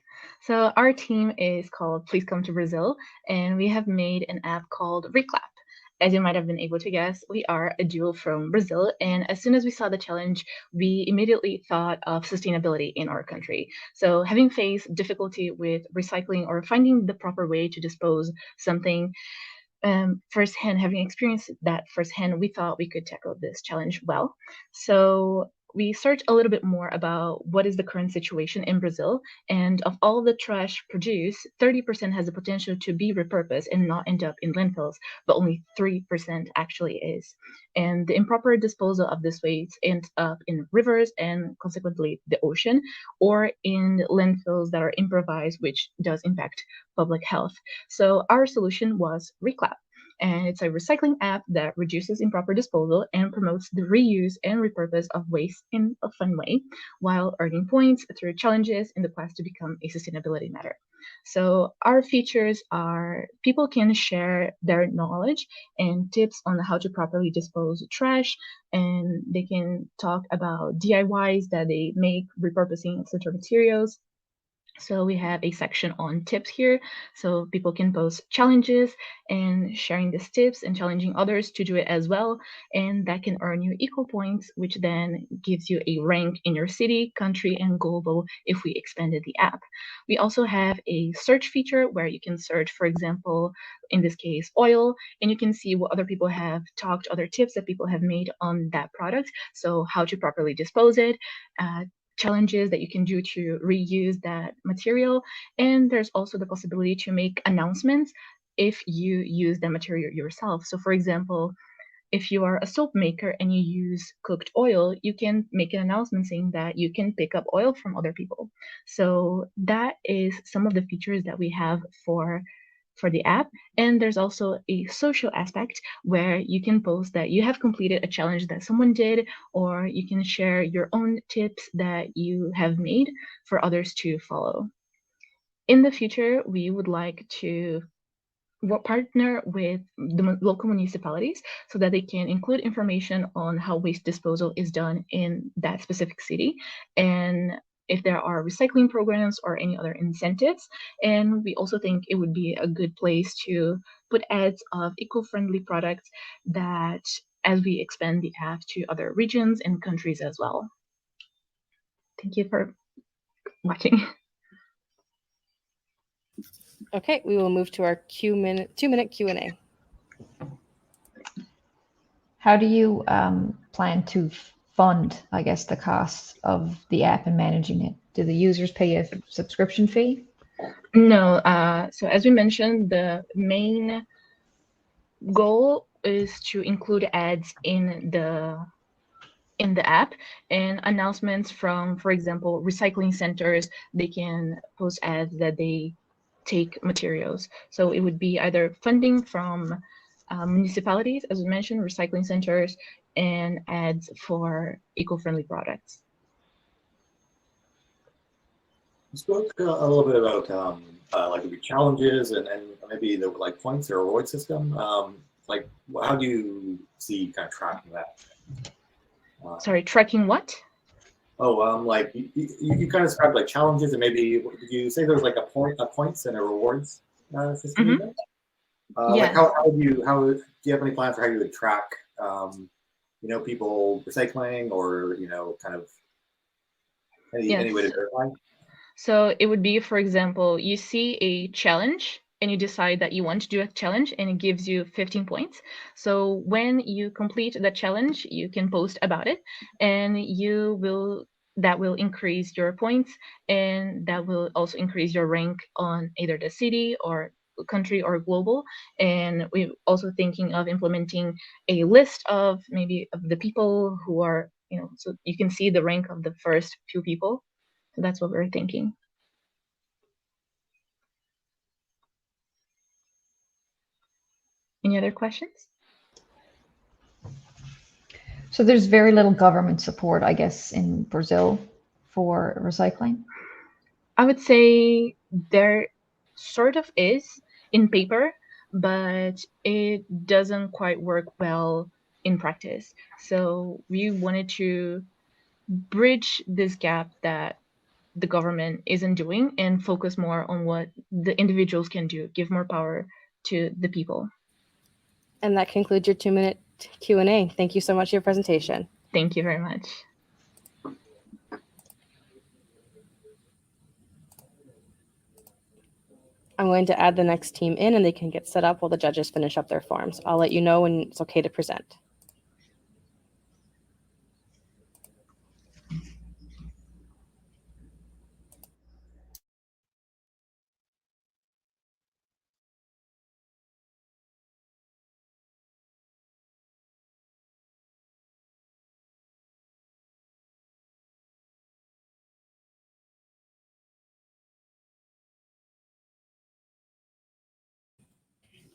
So our team is called Please Come to Brazil, and we have made an app called ReClapp. as you might have been able to guess, we are a duo from Brazil. And as soon as we saw the challenge, we immediately thought of sustainability in our country. So having faced difficulty with recycling or finding the proper way to dispose something firsthand, having experienced that firsthand, we thought we could tackle this challenge well. So we searched a little bit more about what is the current situation in Brazil, and of all the trash produced, 30% has the potential to be repurposed and not end up in landfills, but only 3% actually is. And the improper disposal of this waste ends up in rivers and consequently the ocean, or in landfills that are improvised, which does impact public health. So our solution was ReClapp. And it's a recycling app that reduces improper disposal and promotes the reuse and repurpose of waste in a fun way, while earning points through challenges in the quest to become a sustainability matter. So our features are people can share their knowledge and tips on how to properly dispose of trash, and they can talk about DIYs that they make repurposing certain materials. So we have a section on tips here, so people can post challenges and sharing these tips and challenging others to do it as well, and that can earn you equal points, which then gives you a rank in your city, country, and global if we expanded the app. We also have a search feature where you can search, for example, in this case, oil, and you can see what other people have talked, other tips that people have made on that product, so how to properly dispose it, challenges that you can do to reuse that material. And there's also the possibility to make announcements if you use the material yourself. So for example, if you are a soap maker and you use cooked oil, you can make an announcement saying that you can pick up oil from other people. So that is some of the features that we have for the app. And there's also a social aspect where you can post that you have completed a challenge that someone did, or you can share your own tips that you have made for others to follow. In the future, we would like to partner with the local municipalities so that they can include information on how waste disposal is done in that specific city, and if there are recycling programs or any other incentives. And we also think it would be a good place to put ads of eco-friendly products that as we expand the app to other regions and countries as well. Thank you for watching. Okay, we will move to our 2-minute Q&A. How do you plan to fund, I guess, the costs of the app and managing it? Do the users pay a subscription fee? No. So as we mentioned, the main goal is to include ads in the app and announcements from, for example, recycling centers. They can post ads that they take materials. So it would be either funding from municipalities, as we mentioned, recycling centers, and ads for eco-friendly products. You spoke a little bit about like maybe challenges and maybe the like points or reward system. Like, how do you see kind of tracking that? Sorry, tracking what? Oh, like you kind of described like challenges, and maybe did you say there's like a points and a rewards system? Mm-hmm. Like how do you have any plans for how you would track, people recycling, or kind of any way to verify? So it would be, for example, you see a challenge and you decide that you want to do a challenge, and it gives you 15 points. So when you complete the challenge, you can post about it, and that will increase your points, and that will also increase your rank on either the city or country or global. And we're also thinking of implementing a list of maybe of the people who are, so you can see the rank of the first few people. So that's what we're thinking. Any other questions? So there's very little government support, I guess, in Brazil for recycling? I would say there sort of is in paper, but it doesn't quite work well in practice. So we wanted to bridge this gap that the government isn't doing and focus more on what the individuals can do, give more power to the people. And that concludes your 2-minute Q&A. Thank you so much for your presentation. Thank you very much. I'm going to add the next team in and they can get set up while the judges finish up their forms. I'll let you know when it's okay to present.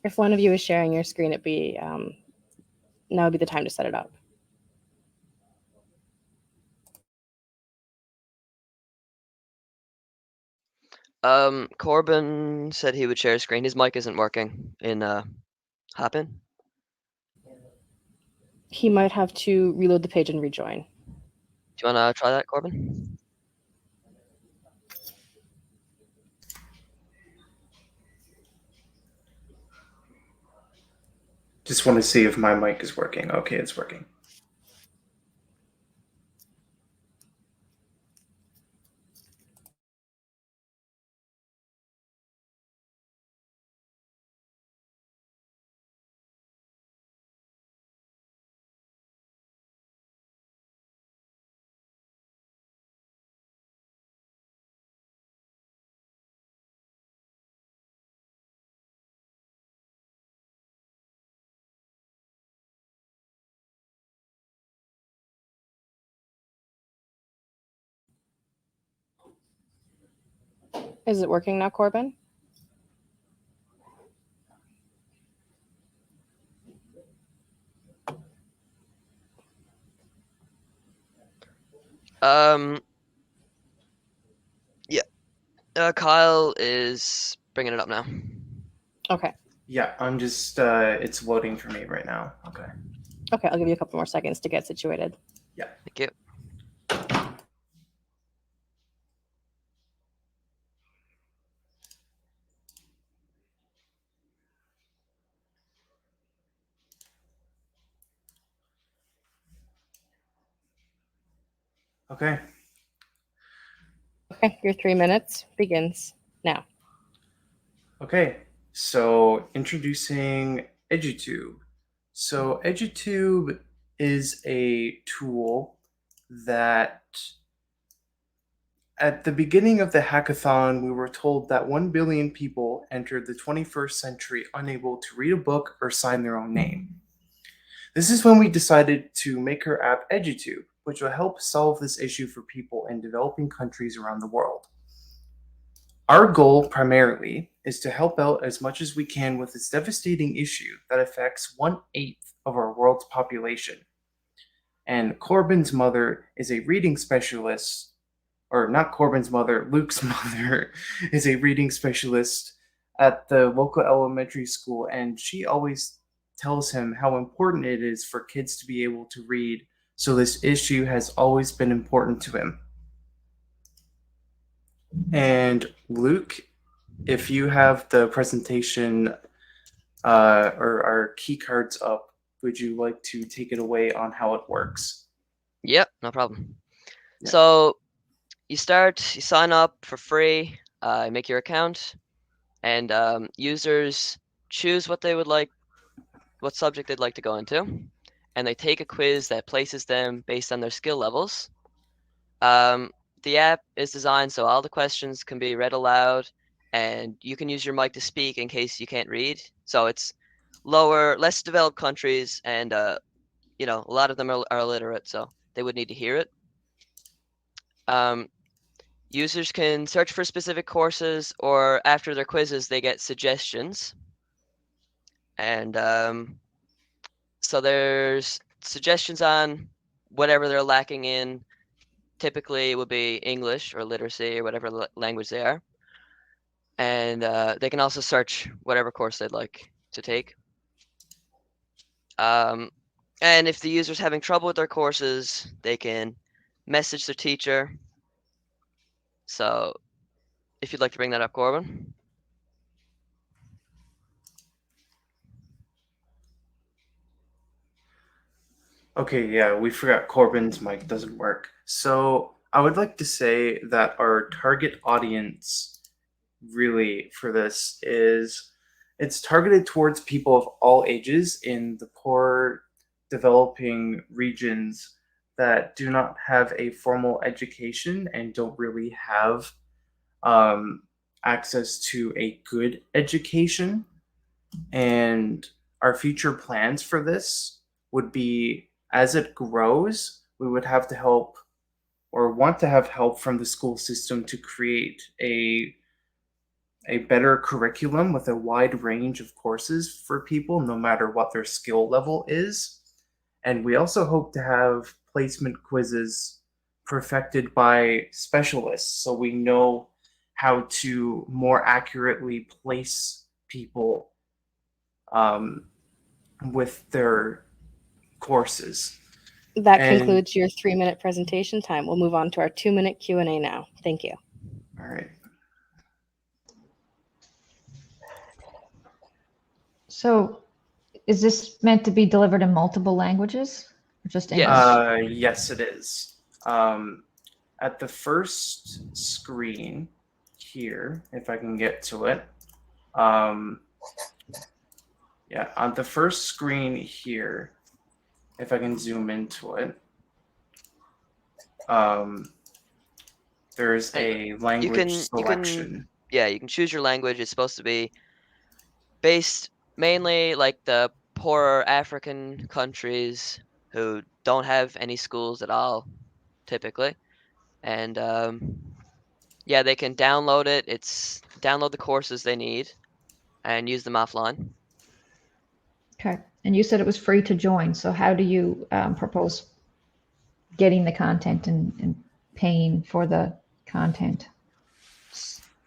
If one of you is sharing your screen, now would be the time to set it up. Corbin said he would share his screen. His mic isn't working in Hopin. He might have to reload the page and rejoin. Do you want to try that, Corbin? Just want to see if my mic is working. Okay, it's working. Is it working now, Corbin? Yeah. Kyle is bringing it up now. Okay. Yeah, I'm just, it's loading for me right now. Okay. Okay, I'll give you a couple more seconds to get situated. Yeah. Thank you. Okay. Okay, your 3 minutes begins now. Okay, so introducing EduTube. So EduTube is a tool that at the beginning of the hackathon, we were told that 1 billion people entered the 21st century unable to read a book or sign their own name. This is when we decided to make our app EduTube, which will help solve this issue for people in developing countries around the world. Our goal primarily is to help out as much as we can with this devastating issue that affects 1/8 of our world's population. And Corbin's mother is a reading specialist, or not Corbin's mother, Luke's mother is a reading specialist at the local elementary school, and she always tells him how important it is for kids to be able to read, so this issue has always been important to him. And Luke, if you have the presentation or our key cards up, would you like to take it away on how it works? Yep, no problem. Yeah. So you sign up for free, make your account, and users choose what they would like, what subject they'd like to go into, and they take a quiz that places them based on their skill levels. The app is designed so all the questions can be read aloud, and you can use your mic to speak in case you can't read. So it's less developed countries, and a lot of them are illiterate, so they would need to hear it. Users can search for specific courses, or after their quizzes, they get suggestions. And so there's suggestions on whatever they're lacking in. Typically, it would be English or literacy or whatever language they are. And they can also search whatever course they'd like to take. And if the user's having trouble with their courses, they can message their teacher. So if you'd like to bring that up, Corbin. Okay, yeah, we forgot Corbin's mic doesn't work. So I would like to say that our target audience really for this is it's targeted towards people of all ages in the poor developing regions that do not have a formal education and don't really have um, access to a good education. And our future plans for this would be as it grows, we would have to help or want to have help from the school system to create a better curriculum with a wide range of courses for people, no matter what their skill level is. And we also hope to have placement quizzes perfected by specialists so we know how to more accurately place people with their courses. That And concludes your 3-minute presentation time. We'll move on to our 2-minute Q&A now. Thank you. all right. So is this meant to be delivered in multiple languages or just English? Yes, it is. At the first screen here, if I can get to it. Yeah, on the first screen here, if I can zoom into it, there's a language selection. You can choose your language. It's supposed to be based mainly like the poorer African countries who don't have any schools at all, typically. And yeah, they can download it. It's download the courses they need and use them offline. Okay. And you said it was free to join. So how do you propose getting the content and paying for the content?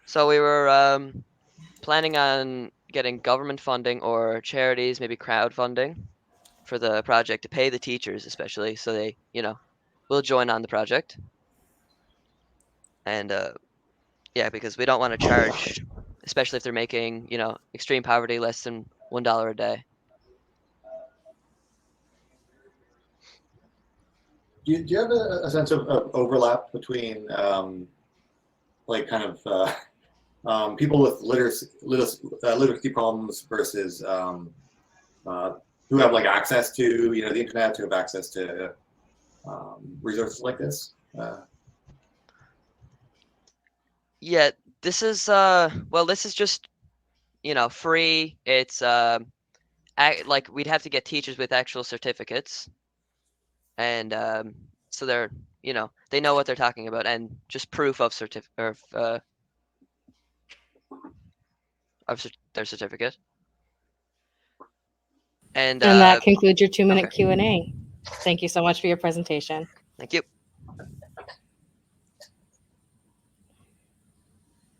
So we were planning on getting government funding or charities, maybe crowdfunding for the project to pay the teachers, especially, so they, will join on the project. And yeah, because we don't want to charge, especially if they're making, extreme poverty less than $1 a day. Do you have a sense of overlap between people with literacy problems versus who have access to the internet, who have access to resources like this? Yeah, this is this is just free. It's we'd have to get teachers with actual certificates, and so they're they know what they're talking about, and just proof of their certificate. And that concludes your 2-minute okay. Q&A. Thank you so much for your presentation. Thank you.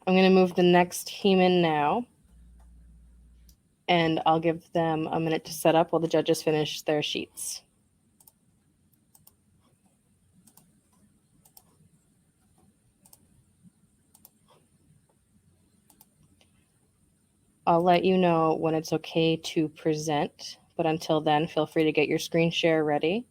I'm going to move the next team in now, and I'll give them a minute to set up while the judges finish their sheets. I'll let you know when it's okay to present, but until then, feel free to get your screen share ready.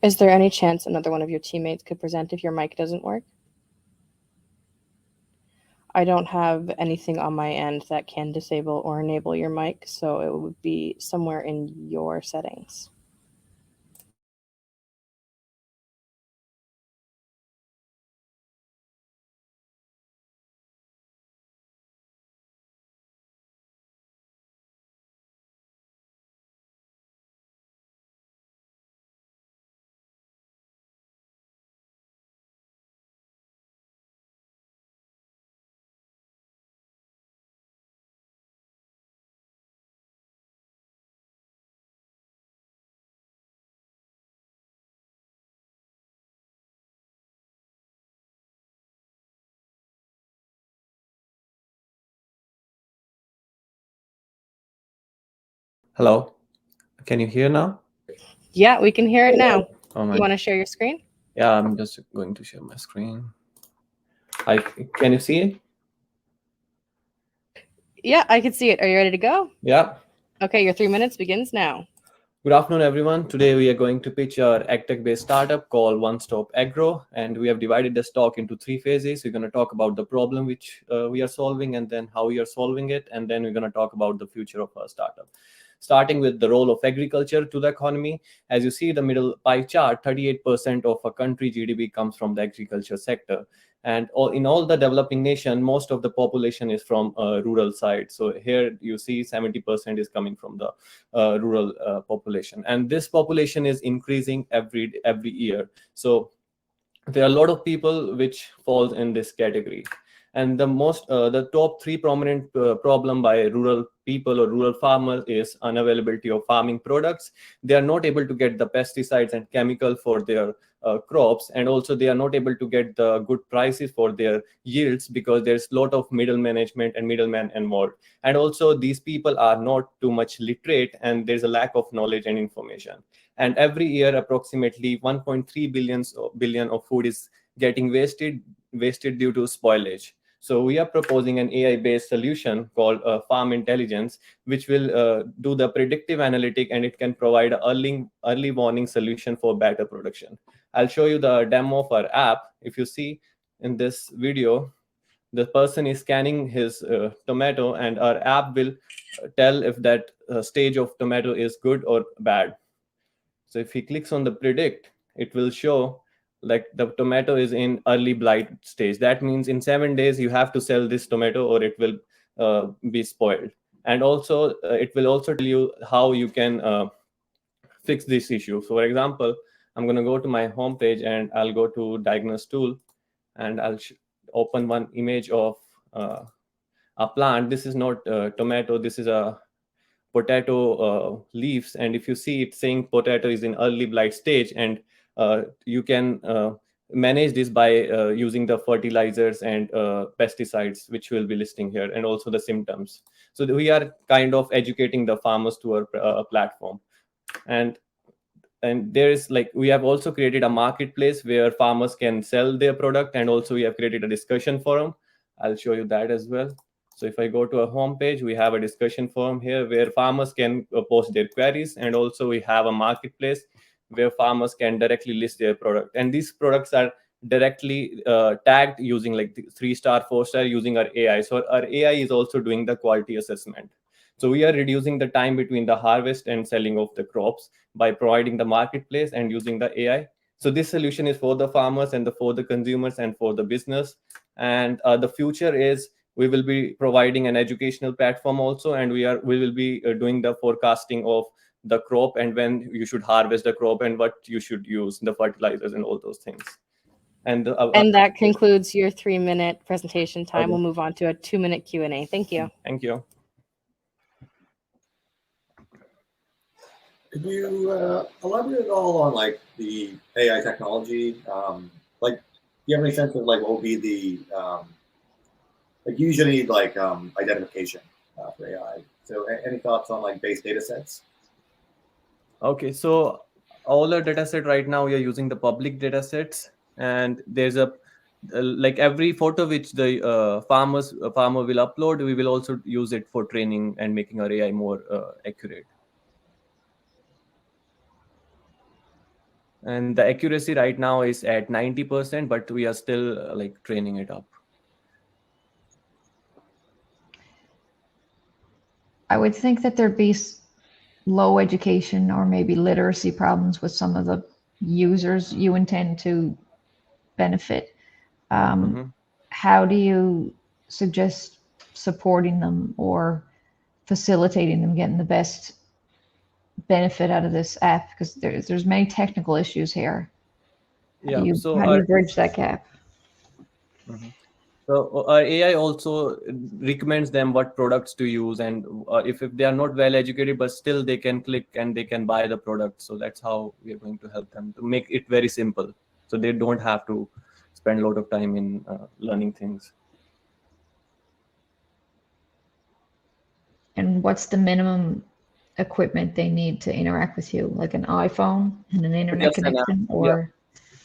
Is there any chance another one of your teammates could present if your mic doesn't work? I don't have anything on my end that can disable or enable your mic, so it would be somewhere in your settings. Hello, can you hear now? Yeah, we can hear it now. Oh my. You want to share your screen? Yeah, I'm just going to share my screen. Can you see it? Yeah, I can see it. Are you ready to go? Yeah. Okay, your 3 minutes begins now. Good afternoon, everyone. Today we are going to pitch our agtech-based startup called Stop Agro, and we have divided this talk into 3 phases. We're going to talk about the problem which we are solving, and then how we are solving it, and then we're going to talk about the future of our startup. Starting with the role of agriculture to the economy. As you see the middle pie chart, 38% of a country GDP comes from the agriculture sector. And in all the developing nation, most of the population is from rural side. So here you see 70% is coming from the rural population. And this population is increasing every year. So there are a lot of people which falls in this category. And the top 3 prominent problem by rural people or rural farmers is unavailability of farming products. They are not able to get the pesticides and chemical for their crops, and also they are not able to get the good prices for their yields because there's a lot of middle management and middlemen involved. And also these people are not too much literate, and there's a lack of knowledge and information. And every year approximately 1.3 billion of food is getting wasted due to spoilage. So we are proposing an AI-based solution called Farm Intelligence, which will do the predictive analytic, and it can provide an early warning solution for better production. I'll show you the demo of our app. If you see in this video, the person is scanning his tomato, and our app will tell if that stage of tomato is good or bad. So if he clicks on the predict, it will show like the tomato is in early blight stage. That means in 7 days you have to sell this tomato or it will be spoiled. And also it will also tell you how you can fix this issue. So for example, I'm going to go to my home page and I'll go to diagnose tool, and I'll open one image of a plant. This is not tomato, this is a potato leaves, and if you see it's saying potato is in early blight stage, and you can manage this by using the fertilizers and pesticides which will be listing here, and also the symptoms. So we are kind of educating the farmers to our platform. And there is we have also created a marketplace where farmers can sell their product, and also we have created a discussion forum. I'll show you that as well. So if I go to a home page, we have a discussion forum here where farmers can post their queries, and also we have a marketplace where farmers can directly list their product. And these products are directly tagged using like 3-star, 4-star using our AI. So our AI is also doing the quality assessment. So we are reducing the time between the harvest and selling of the crops by providing the marketplace and using the AI. So this solution is for the farmers and for the consumers and for the business. And the future is we will be providing an educational platform also, and we will be doing the forecasting of the crop and when you should harvest the crop and what you should use, the fertilizers and all those things. And that concludes your 3-minute presentation time. Okay. We'll move on to a 2-minute Q&A. Thank you. Thank you. Could you elaborate at all on like the AI technology? Like, do you have any sense of like what will be the like usually like identification for AI? So any thoughts on like base data sets? Okay, so all our data set right now we are using the public data sets, and there's a like every photo which the farmer will upload, we will also use it for training and making our AI more accurate. And the accuracy right now is at 90%, but we are still like training it up. I would think that there'd be low education or maybe literacy problems with some of the users you intend to benefit. How do you suggest supporting them or facilitating them getting the best benefit out of this app? Because there's many technical issues here. How do you bridge that gap? So our AI also recommends them what products to use, and if they are not well educated, but still they can click and they can buy the product. So that's how we are going to help them to make it very simple, so they don't have to spend a lot of time in learning things. And what's the minimum equipment they need to interact with you, like an iPhone and an internet connection, or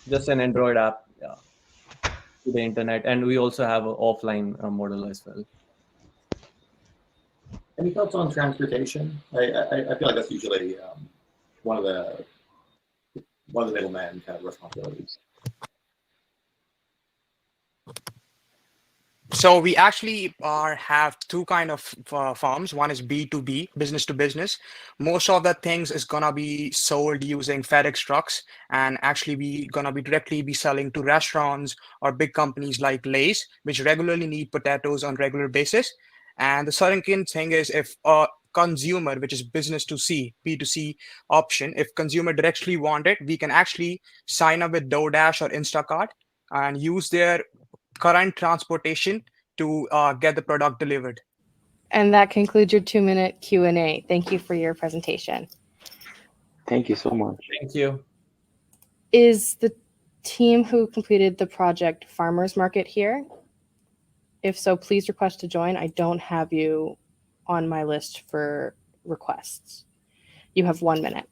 just an Android app? Yeah. To the internet, and we also have an offline model as well. Any thoughts on transportation? I feel like that's usually one of the middleman kind of responsibilities. So we actually have two kind of farms. One is B2B, business to business. Most of the things is gonna be sold using FedEx trucks, and actually we gonna be directly selling to restaurants or big companies like Lay's, which regularly need potatoes on regular basis. And the second thing is, if a consumer, which is business to C, B2C option, if consumer directly want it, we can actually sign up with DoorDash or Instacart and use their current transportation to get the product delivered. And that concludes your 2-minute Q&A. Thank you for your presentation. Thank you so much. Thank you. Is the team who completed the project Farmers Market here? If so, please request to join. I don't have you on my list for requests. You have 1 minute.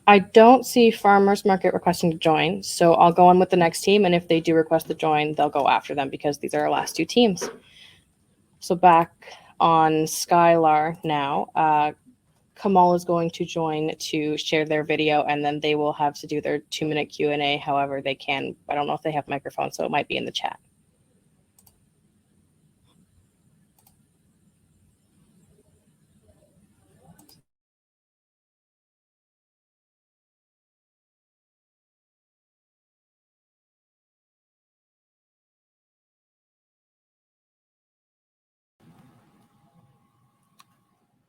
I don't see Farmers Market requesting to join, so I'll go on with the next team, and if they do request to join, they'll go after them because these are our last two teams. So back on Skylar now, Kamal is going to join to share their video, and then they will have to do their 2-minute Q&A however they can. I don't know if they have microphones, so it might be in the chat.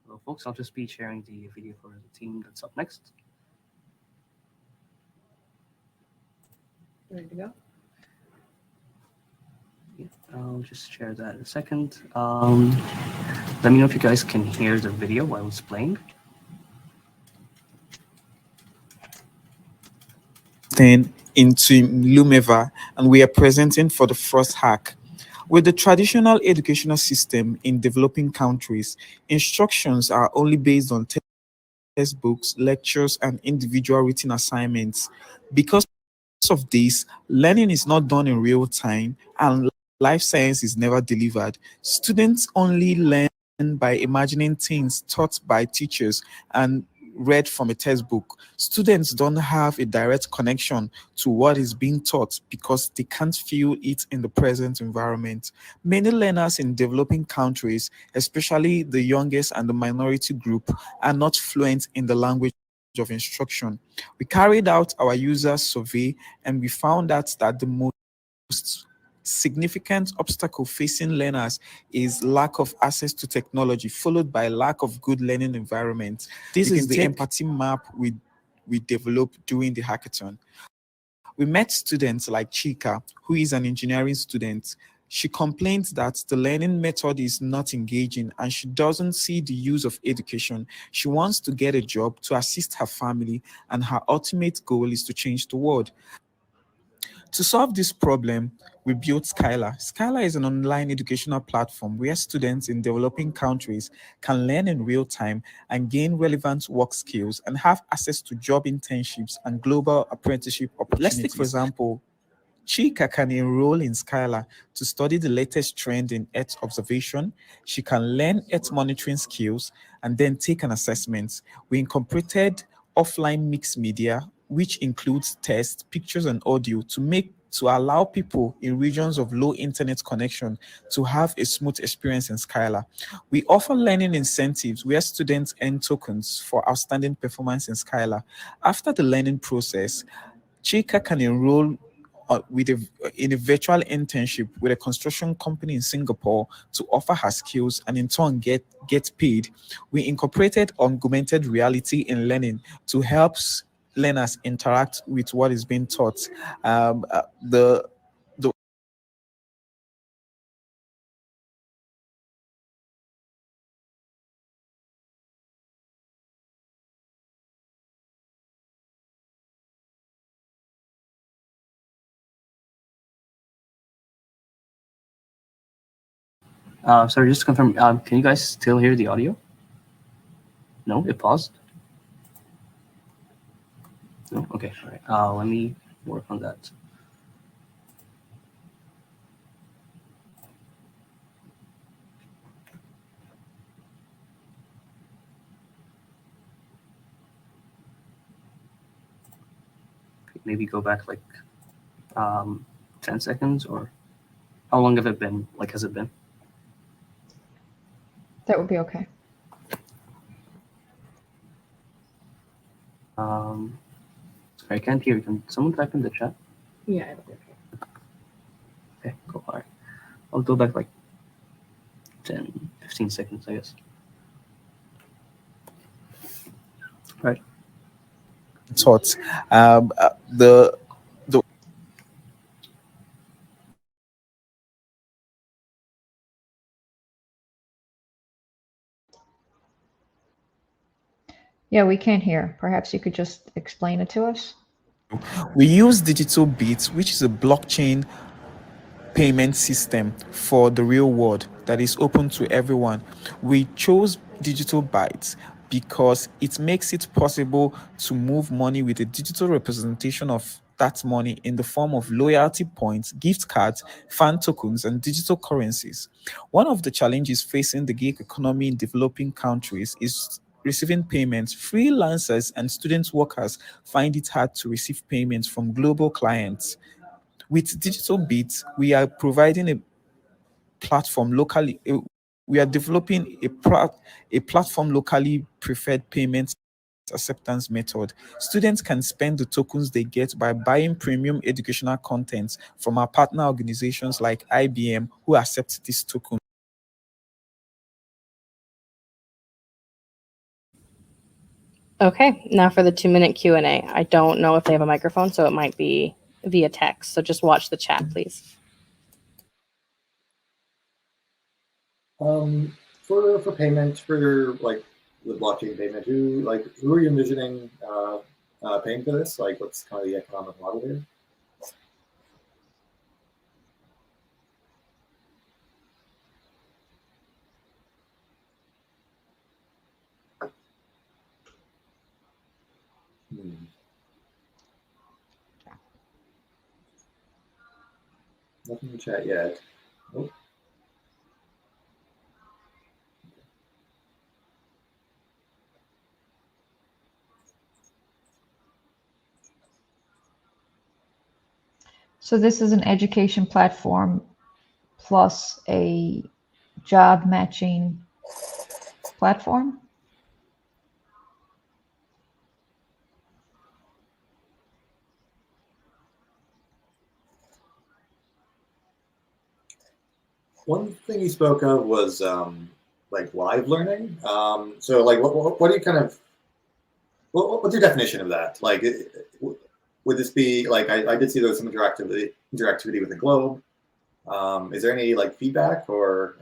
Well, folks, I'll just be sharing the video for the team that's up next. Ready to go? Yeah, I'll just share that in a second. Let me know if you guys can hear the video while it's playing. Into Lumeva, and we are presenting for the first hack. With the traditional educational system in developing countries, instructions are only based on textbooks, lectures, and individual written assignments. Because of this, learning is not done in real time, and life science is never delivered. Students only learn by imagining things taught by teachers and read from a textbook. Students don't have a direct connection to what is being taught because they can't feel it in the present environment. Many learners in developing countries, especially the youngest and the minority group, are not fluent in the language of instruction. We carried out our user survey and we found out that the most significant obstacle facing learners is lack of access to technology, followed by lack of good learning environment. This is the empathy map we developed during the hackathon. We met students like Chika, who is an engineering student. She complains that the learning method is not engaging and she doesn't see the use of education. She wants to get a job to assist her family, and her ultimate goal is to change the world. To solve this problem, we built Skylar. Skylar is an online educational platform where students in developing countries can learn in real time and gain relevant work skills and have access to job internships and global apprenticeship opportunities. Let's take, for example, Chika can enroll in Skylar to study the latest trend in Earth observation. She can learn Earth monitoring skills and then take an assessment. We incorporated offline mixed media, which includes text, pictures, and audio to allow people in regions of low internet connection to have a smooth experience in Skylar. We offer learning incentives where students earn tokens for outstanding performance in Skylar. After the learning process, Chika can enroll in a virtual internship with a construction company in Singapore to offer her skills and in turn get paid. We incorporated augmented reality in learning to help learners interact with what is being taught. The Sorry, just to confirm, can you guys still hear the audio? No, it paused? No? Okay, all right. Let me work on that. Maybe go back like 10 seconds, or how long have it been? Like, has it been? That would be okay. I can't hear. Can someone type in the chat? Yeah, it'll be okay. Okay, cool. All right. I'll go back like 10, 15 seconds, I guess. All right. taught. Yeah, we can't hear. Perhaps you could just explain it to us. We use Digital Bits, which is a blockchain payment system for the real world that is open to everyone. We chose Digital Bytes because it makes it possible to move money with a digital representation of that money in the form of loyalty points, gift cards, fan tokens, and digital currencies. One of the challenges facing the gig economy in developing countries is receiving payments. Freelancers and student workers find it hard to receive payments from global clients. With Digital Bits, we are providing a platform locally. We are developing a platform locally preferred payments acceptance method. Students can spend the tokens they get by buying premium educational content from our partner organizations like IBM, who accept this token. Okay, now for the 2-minute Q&A. I don't know if they have a microphone, so it might be via text. So just watch the chat, please. For payment, for like the blockchain payment, who are you envisioning paying for this? Like, what's kind of the economic model here? Nothing in the chat yet. So this is an education platform plus a job matching platform? One thing you spoke of was like live learning. So like, what do you kind of, what's your definition of that? Like, would this be like, I did see there was some interactivity with the globe. Is there any like feedback or?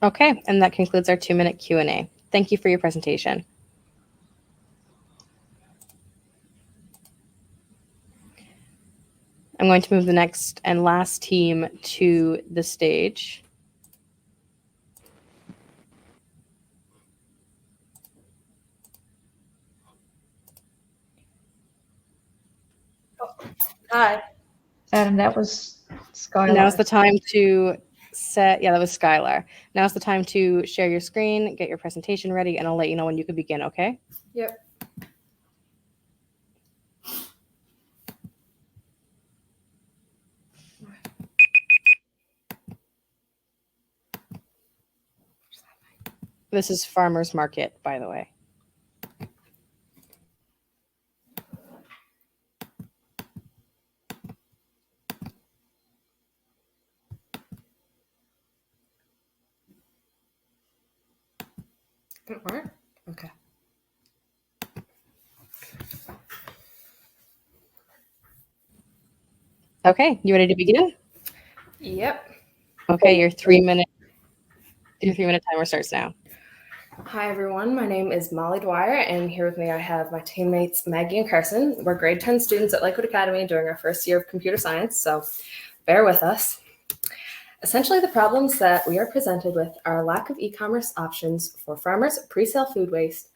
Okay, and that concludes our 2-minute Q&A. Thank you for your presentation. I'm going to move the next and last team to the stage. Hi. Adam, that was Skylar. Now's the time to set, yeah, that was Skylar. Now's the time to share your screen, get your presentation ready, and I'll let you know when you can begin, okay? Yep. This is Farmer's Market, by the way. Didn't work? Okay. Okay, you ready to begin? Yep. Okay, your 3-minute timer starts now. Hi, everyone. My name is Molly Dwyer, and here with me I have my teammates Maggie and Carson. We're grade 10 students at Lakewood Academy during our first year of computer science, so bear with us. Essentially, the problems that we are presented with are a lack of e-commerce options for farmers, pre-sale food waste,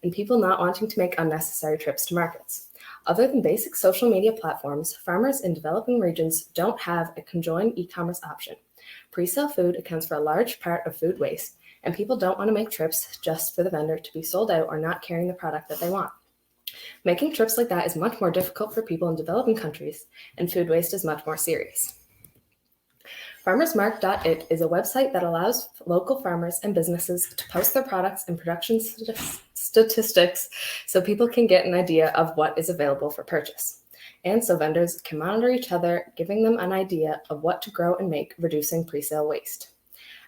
and people not wanting to make unnecessary trips to markets. Other than basic social media platforms, farmers in developing regions don't have a conjoined e-commerce option. Pre-sale food accounts for a large part of food waste, and people don't want to make trips just for the vendor to be sold out or not carrying the product that they want. Making trips like that is much more difficult for people in developing countries, and food waste is much more serious. Mark.it is a website that allows local farmers and businesses to post their products and production statistics so people can get an idea of what is available for purchase. And so vendors can monitor each other, giving them an idea of what to grow and make, reducing pre-sale waste.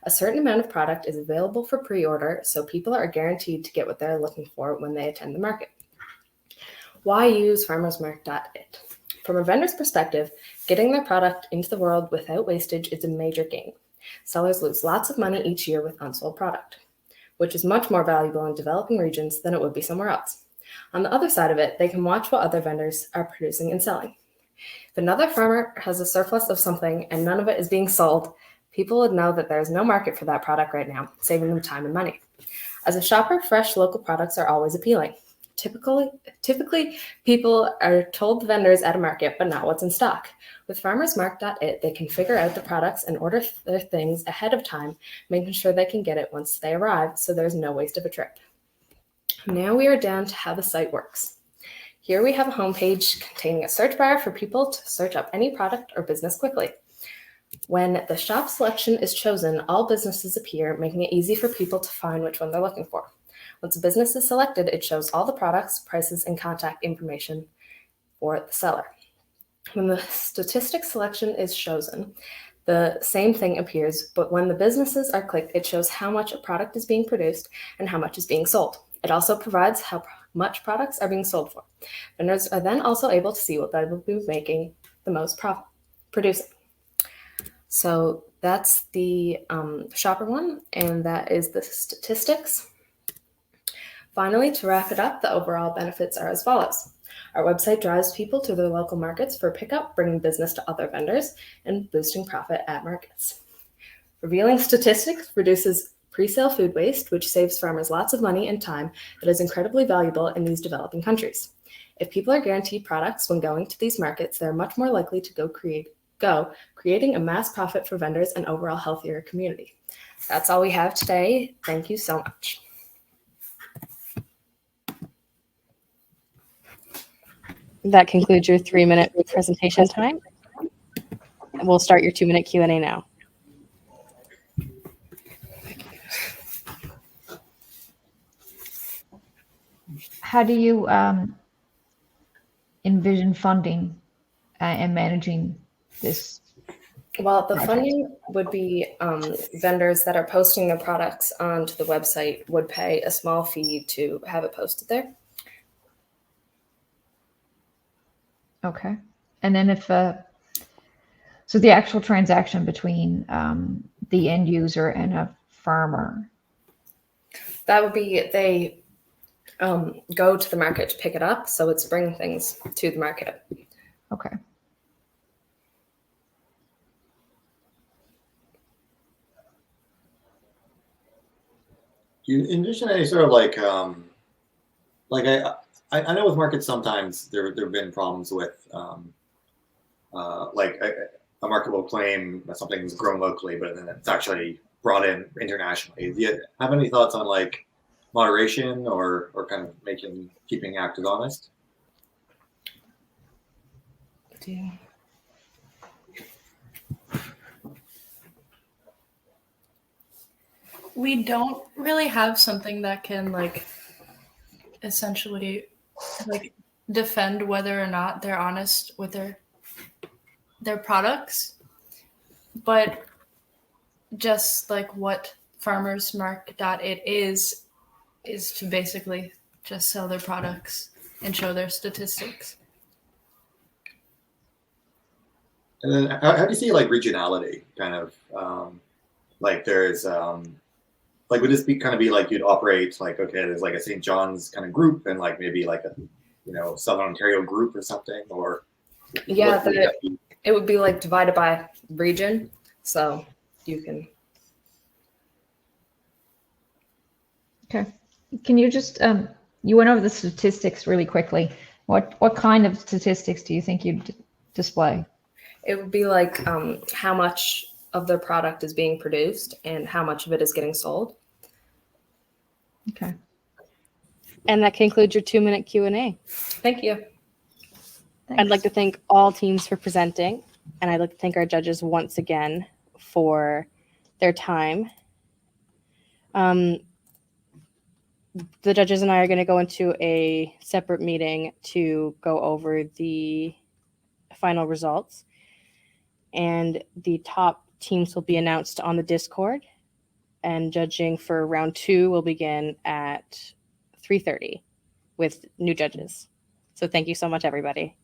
A certain amount of product is available for pre-order, so people are guaranteed to get what they're looking for when they attend the market. Why use Mark.it? From a vendor's perspective, getting their product into the world without wastage is a major gain. Sellers lose lots of money each year with unsold product, which is much more valuable in developing regions than it would be somewhere else. On the other side of it, they can watch what other vendors are producing and selling. If another farmer has a surplus of something and none of it is being sold, people would know that there is no market for that product right now, saving them time and money. As a shopper, fresh local products are always appealing. Typically, people are told the vendors at a market, but not what's in stock. With Mark.it, they can figure out the products and order their things ahead of time, making sure they can get it once they arrive, so there's no waste of a trip. Now we are down to how the site works. Here we have a homepage containing a search bar for people to search up any product or business quickly. When the shop selection is chosen, all businesses appear, making it easy for people to find which one they're looking for. Once a business is selected, it shows all the products, prices, and contact information for the seller. When the statistics selection is chosen, the same thing appears, but when the businesses are clicked, it shows how much a product is being produced and how much is being sold. It also provides how much products are being sold for. Vendors are then also able to see what they will be making the most profit producing. So that's the shopper one, and that is the statistics. Finally, to wrap it up, the overall benefits are as follows. Our website drives people to their local markets for pickup, bringing business to other vendors, and boosting profit at markets. Revealing statistics reduces pre-sale food waste, which saves farmers lots of money and time that is incredibly valuable in these developing countries. If people are guaranteed products when going to these markets, they're much more likely to creating a mass profit for vendors and overall healthier community. That's all we have today. Thank you so much. That concludes your 3-minute presentation time. And we'll start your 2-minute Q&A now. How do you envision funding and managing this? Well, the funding would be vendors that are posting their products onto the website would pay a small fee to have it posted there. Okay. And then if, so the actual transaction between the end user and a farmer. That would be, they go to the market to pick it up. So it's bringing things to the market. Okay. Do you envision any sort of like I know with markets sometimes there have been problems with like a market will claim that something was grown locally, but then it's actually brought in internationally. Do you have any thoughts on like moderation or kind of keeping actors honest? Yeah. We don't really have something that can like essentially like defend whether or not they're honest with their products, but just like what farmers Mark.it is to basically just sell their products and show their statistics. And then how do you see like regionality kind of like there's like would this kind of be like you'd operate like, okay, there's like a St. John's kind of group and like maybe like a, you know, Southern Ontario group or something, or yeah, it would be like divided by region, so you can. Okay, can you just you went over the statistics really quickly. What kind of statistics do you think you'd display? It would be like how much of their product is being produced and how much of it is getting sold. Okay. And that concludes your 2-minute Q&A. Thank you. Thanks. I'd like to thank all teams for presenting, and I'd like to thank our judges once again for their time. The judges and I are going to go into a separate meeting to go over the final results, and the top teams will be announced on the Discord, and judging for round 2 will begin at 3:30 with new judges. So thank you so much, everybody.